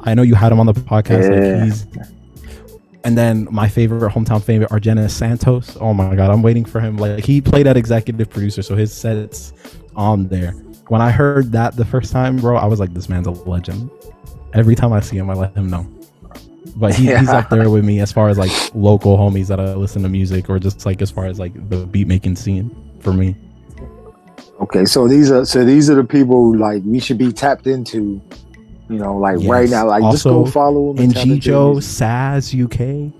I know you had him on the podcast. Yeah. Like and then my hometown favorite, Argenis Santos. Oh my god, I'm waiting for him. Like, he played at executive producer, so his set's on there. When I heard that the first time, bro, I was like, this man's a legend. Every time I see him, I let him know. But he's up there with me as far as like local homies that I listen to music, or just like as far as like the beat making scene for me. Okay, so these are the people like we should be tapped into. You know, like right now, like also, just go follow them. Injijo, Saz UK,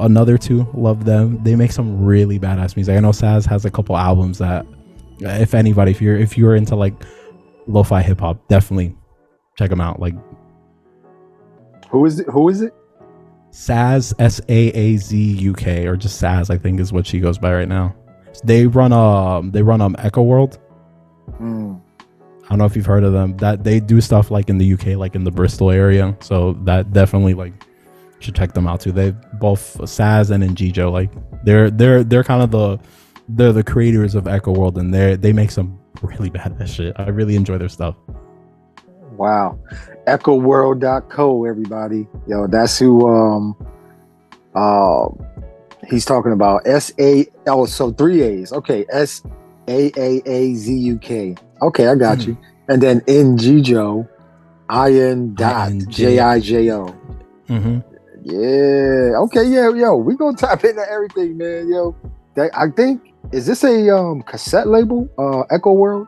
another two, love them. They make some really badass music. I know Saz has a couple albums that, if anybody, if you're into like lo-fi hip hop, definitely check them out. Like, who is it? Saz, SAAZ UK, or just Saz, I think is what she goes by right now. They run Echo World. I don't know if you've heard of them. That they do stuff like in the UK, like in the Bristol area. So that definitely like should check them out too. They both Saz and Injijo, like they're kind of the creators of Echo World, and they make some really bad at shit. I really enjoy their stuff. Wow. EchoWorld.co, everybody. Yo, that's who he's talking about. So 3 A's. Okay, SAAAZUK. Okay, I got you. And then Njijo, IN.JIJO. Yeah. Okay, yeah, yo, we gonna tap into everything, man. Yo. I think, is this a cassette label? Echo World?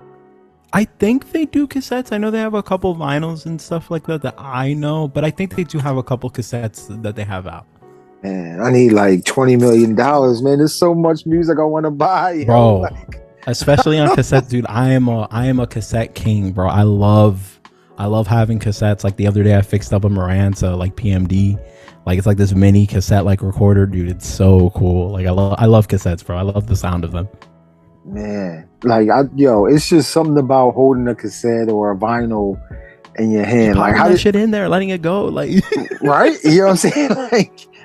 I think they do cassettes. I know they have a couple vinyls and stuff like that I know, but I think they do have a couple cassettes that they have out. Man, I need like $20 million, man. There's so much music I want to buy, bro. Like... Especially on cassette, dude. I am a cassette king, bro. I love having cassettes. Like the other day, I fixed up a Marantz, like PMD. Like it's like this mini cassette like recorder, dude. It's so cool. Like I love cassettes, bro. I love the sound of them. Man, like it's just something about holding a cassette or a vinyl in your hand. Like how that shit in there, letting it go, like right? You know what I'm saying?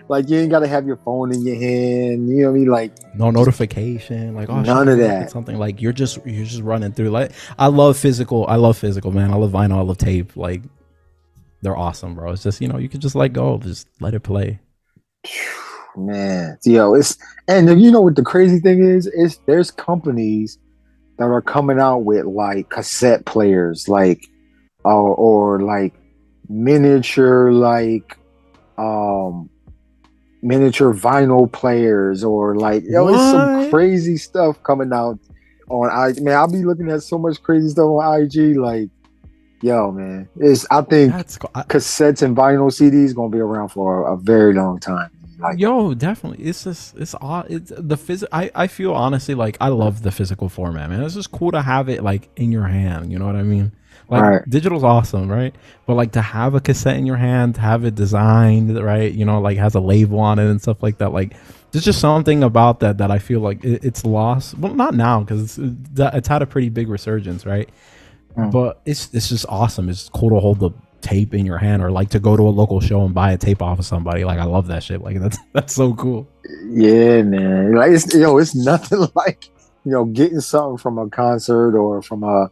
Like you ain't gotta have your phone in your hand. You know what I mean? Like no notification. Like none of that. Something like you're just running through. Like I love physical, man. I love vinyl. I love tape. Like they're awesome, bro. It's just you can just let go, just let it play. Man, it's and you know what the crazy thing is there's companies that are coming out with like cassette players, like or like miniature miniature vinyl players, or like it's some crazy stuff coming out on man. I'll be looking at so much crazy stuff on IG, like man, I think cassettes and vinyl CDs gonna be around for a very long time. Like, definitely. It's the I feel honestly like I love the physical format, man. It's just cool to have it like in your hand. You know what I mean? Like digital's awesome, right? But like to have a cassette in your hand, to have it designed, right? Like has a label on it and stuff like that. Like there's just something about that I feel like it's lost. Well, not now because it's had a pretty big resurgence, right? But it's just awesome. It's cool to hold the tape in your hand, or like to go to a local show and buy a tape off of somebody. Like I love that shit. Like that's so cool. Yeah, man. Like it's nothing like getting something from a concert or from a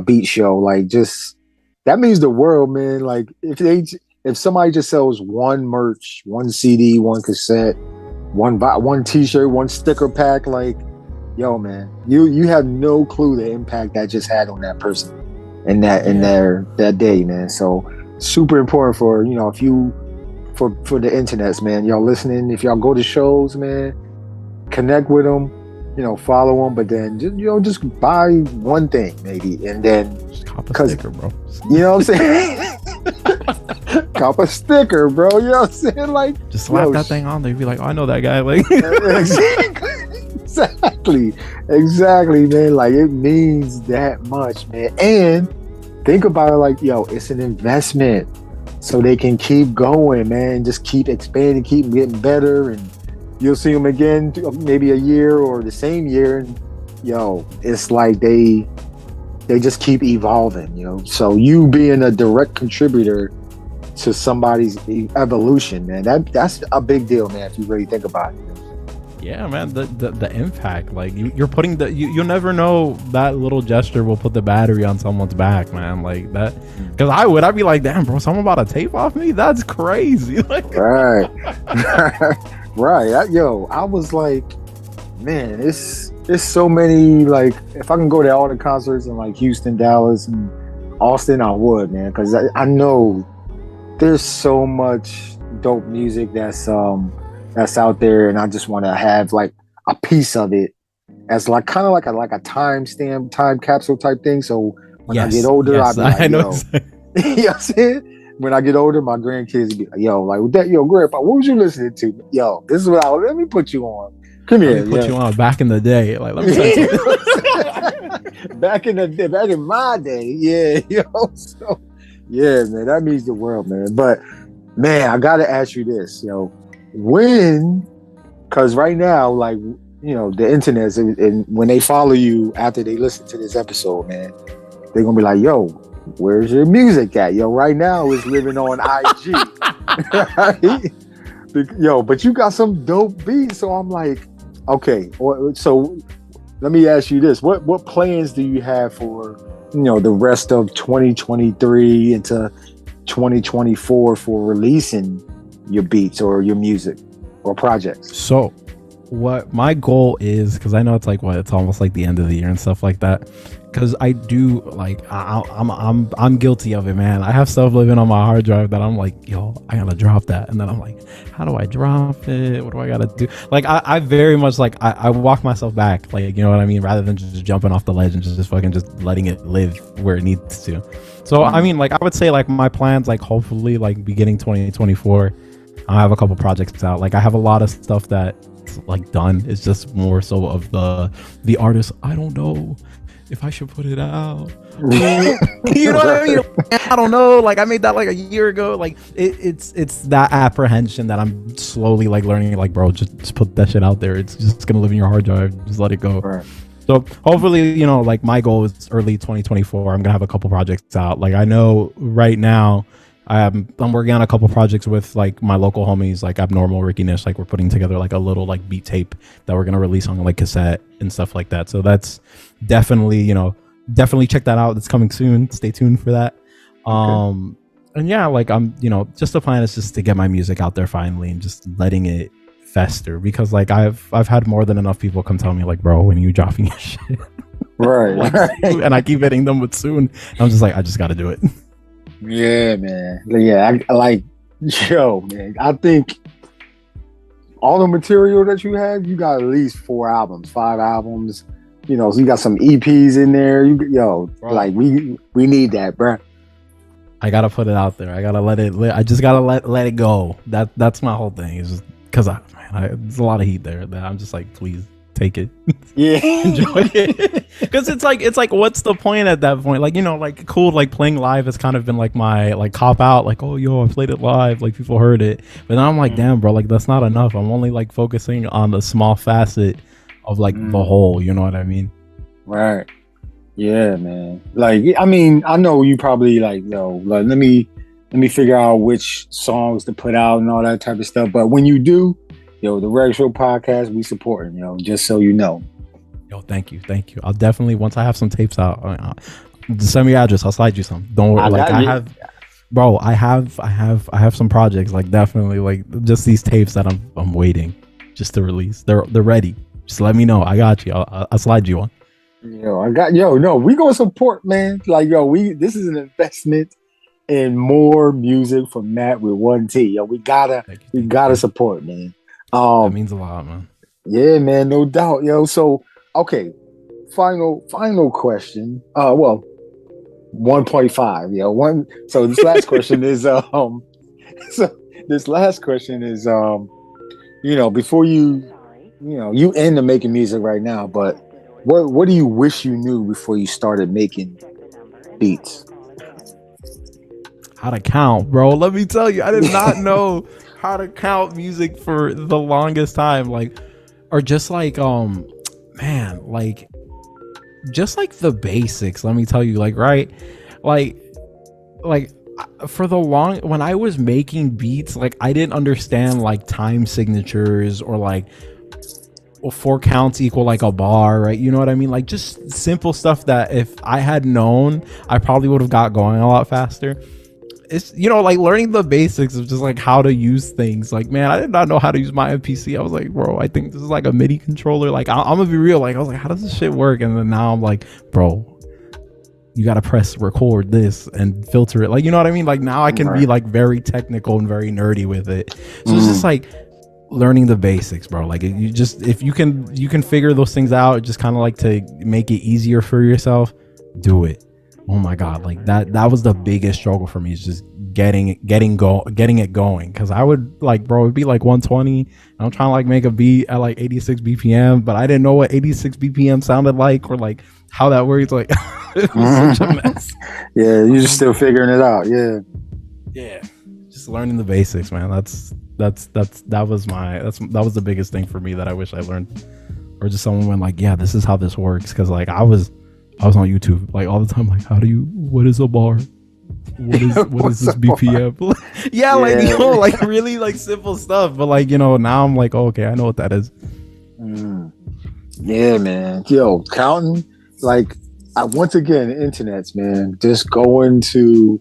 beat show. Like just that means the world, man. Like if somebody just sells one merch, one CD, one cassette, one t-shirt, one sticker pack, like man, you have no clue the impact that just had on that person in that day, man. So super important for for the internets, man. Y'all listening, if y'all go to shows, man, connect with them, follow them, but then just buy one thing maybe, and then just cop a sticker, bro. You know what I'm saying? Cop a sticker, bro. You know what I'm saying? Like just slap that thing on there. You'd be like, oh, I know that guy. Like exactly, man. Like it means that much, man. And think about it like, it's an investment, so they can keep going, man. Just keep expanding, keep getting better, and you'll see them again maybe a year or the same year, and it's like they just keep evolving, so you being a direct contributor to somebody's evolution, man, that's a big deal, man, if you really think about it. Yeah, man, the impact, like you're putting you'll never know that little gesture will put the battery on someone's back, man, like that. Because I'd be like, damn, bro, someone bought a tape off me? That's crazy. Like, right. Right. I was like, man, it's so many, like, if I can go to all the concerts in like Houston, Dallas, and Austin, I would, man, because I know there's so much dope music that's out there, and I just want to have like a piece of it as like kind of like a time capsule type thing. So when I get older, I'll be like, you know what I'm saying? When I get older, my grandkids be like, with that, grandpa, what was you listening to? This is what let me put you on. Come here. Let me put you on back in the day. Like, let me tell you something. back in my day. So yeah, man, that means the world, man. But man, I gotta ask you this, because right now, like, the internet, and when they follow you after they listen to this episode, man, they're gonna be like, where's your music at? Right now it's living on IG. Right? But you got some dope beats, so I'm like, okay, so let me ask you this: what plans do you have for the rest of 2023 into 2024 for releasing your beats or your music or projects? So what my goal is, because I know it's like it's almost like the end of the year and stuff like that, because I do like I'm guilty of it, man. I have stuff living on my hard drive that I'm like, yo, I gotta drop that, and then I'm like, how do I drop it? What do I gotta do? Like I very much like I walk myself back, like, you know what I mean, rather than just jumping off the ledge and just fucking just letting it live where it needs to. So I mean, like, I would say like my plans, like hopefully like beginning 2024, I have a couple projects out. Like I have a lot of stuff that like done. It's just more so of the artist. I don't know if I should put it out. You know what I mean? I don't know. Like I made that like a year ago. Like it's that apprehension that I'm slowly like learning. Like, bro, just put that shit out there. It's just gonna live in your hard drive. Just let it go. Right. So hopefully, like my goal is early 2024. I'm gonna have a couple projects out. Like I know right now, I'm working on a couple projects with like my local homies, like Abnormal, Ricky Nish. Like we're putting together like a little like beat tape that we're gonna release on like cassette and stuff like that. So that's definitely, definitely check that out. It's coming soon. Stay tuned for that. Okay. And yeah, like I'm, just the plan is just to get my music out there finally and just letting it fester, because like I've had more than enough people come tell me like, bro, when are you dropping your shit? Right. Like, and I keep hitting them with soon. I'm just like, I just gotta do it. Yeah, man. Yeah, I like, man, I think all the material that you have, you got at least 4 albums, 5 albums. So you got some EPs in there. Like we need that, bro. I gotta put it out there. I gotta let it. I just gotta let it go. That's my whole thing. It's just because there's a lot of heat there that I'm just like, please take it. Yeah. Enjoy it. Because it's like what's the point at that point? Like, like cool, like playing live has kind of been like my like cop out, like, oh yo, I played it live, like people heard it. But now I'm like, damn, bro, like that's not enough. I'm only like focusing on the small facet of like the whole, you know what I mean? Right. Yeah, man. Like, I mean, I know you probably like, like let me figure out which songs to put out and all that type of stuff. But when you do, the Reg Show podcast, we supporting, just so you know. Yo, thank you. I'll definitely, once I have some tapes out, send me your address. I'll slide you some. Don't worry. I have some projects, like definitely, like just these tapes that I'm waiting just to release. They're ready. Just let me know. I got you. I'll slide you one. No, we gonna support, man. Like, this is an investment in more music from Matwithone.T. We gotta support, man. That means a lot, man. Yeah, man, no doubt, So, okay, final question. 1.5, So this last question is, before you into making music right now, but what do you wish you knew before you started making beats? How to count, bro. Let me tell you, I did not know how to count music for the longest time. Like, or just like, man, like, just like the basics. Let me tell you, like, right, like for when I was making beats, like I didn't understand like time signatures or like 4 counts equal like a bar, right? You know what I mean? Like just simple stuff that if I had known, I probably would have got going a lot faster. It's, like learning the basics of just like how to use things. Like, man, I did not know how to use my MPC. I was like, bro, I think this is like a MIDI controller. Like, I'm gonna be real. Like, I was like, how does this shit work? And then now I'm like, bro, you gotta press record this and filter it. Like, you know what I mean? Like now I can be like very technical and very nerdy with it. So it's just like learning the basics, bro. Like if you can figure those things out, just kind of like to make it easier for yourself, do it. Oh my god, like that was the biggest struggle for me, is just getting it going, because I would like, bro, it'd be like 120 and I'm trying to like make a beat at like 86 BPM, but I didn't know what 86 BPM sounded like or like how that works. Like it was such a mess. Yeah, you're just still figuring it out. Yeah, just learning the basics, man. That was the biggest thing for me that I wish I learned, or just someone went like, yeah, this is how this works. Because like I was on YouTube like all the time, like, what is a bar? What is this BPM? yeah, like, like really like simple stuff. But like, now I'm like, oh, okay, I know what that is. Yeah, man. Yo, counting, like, once again, internets, man, just going to,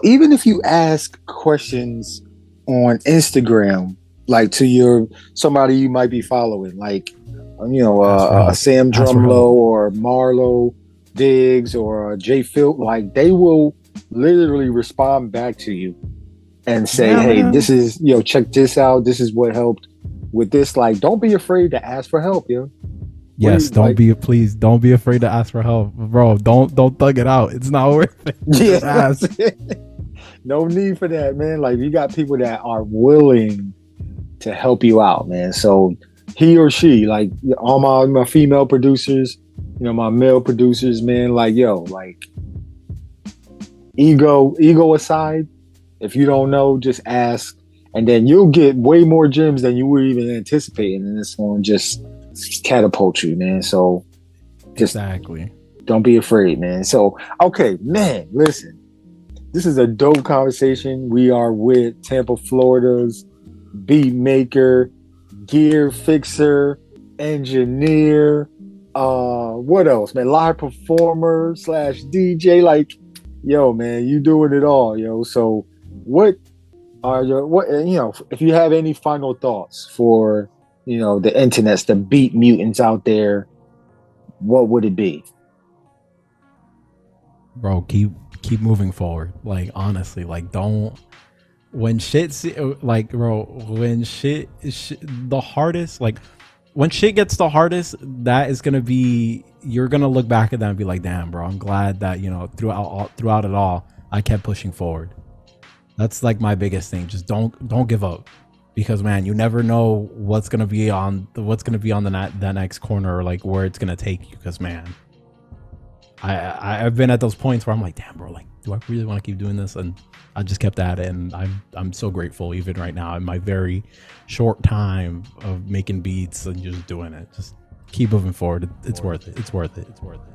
even if you ask questions on Instagram, like to somebody you might be following, like, SamDrumo or Marlo Diggs or JFilt, like, they will literally respond back to you and say, hey, this is, check this out. This is what helped with this. Like, don't be afraid to ask for help, yo. Yes, don't be afraid to ask for help, bro. Don't thug it out. It's not worth it. Just ask. No need for that, man. Like, you got people that are willing to help you out, man. So he or she, like, all my female producers, my male producers, man, like, like, ego aside, if you don't know, just ask, and then you'll get way more gems than you were even anticipating, and this one just catapult you, man. So just exactly, don't be afraid, man. So, okay, man, listen, this is a dope conversation. We are with Tampa, Florida's beatmaker, gear fixer, engineer, what else, man? Live performer / DJ. Like, yo, man, you doing it all, yo. So what are if you have any final thoughts for, the internets, the beat mutants out there, what would it be? Bro, keep moving forward. Like, honestly, like, don't, when shit the hardest, like, when shit gets the hardest, that is gonna be, you're gonna look back at that and be like, damn, bro, I'm glad that, throughout it all, I kept pushing forward. That's like my biggest thing. Just don't give up, because, man, you never know what's gonna be on the next corner, or like where it's gonna take you. Because, man, I've been at those points where I'm like, damn, bro, like, do I really want to keep doing this? And I just kept at it, and I'm so grateful, even right now in my very short time of making beats and just doing it. Just keep moving forward. It's worth it. It's worth it. It's worth it.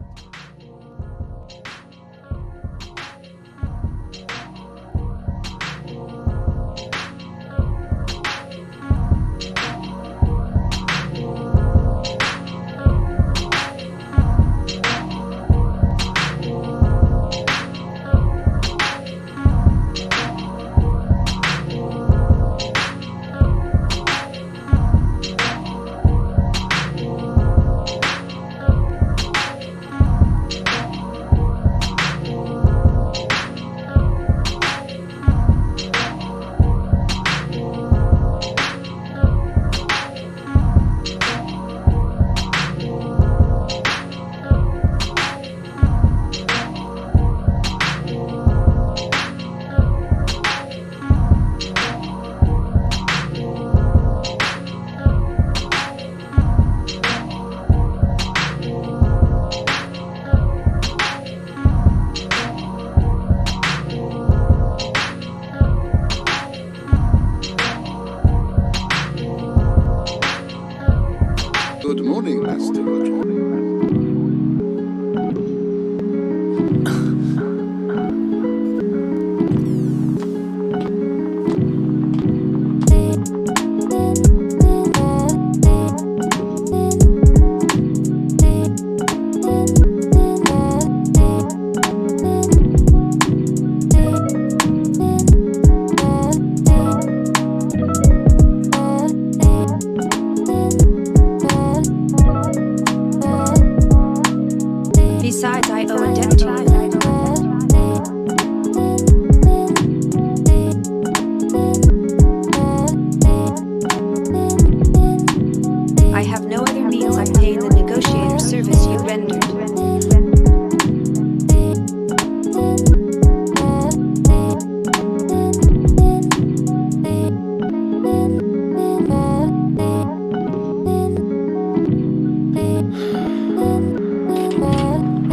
Good morning, astrologer. Besides, I owe a debt to you. I have no other means of paying the negotiator service you rendered.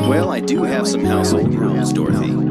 Well, I do have some household rules, Dorothy.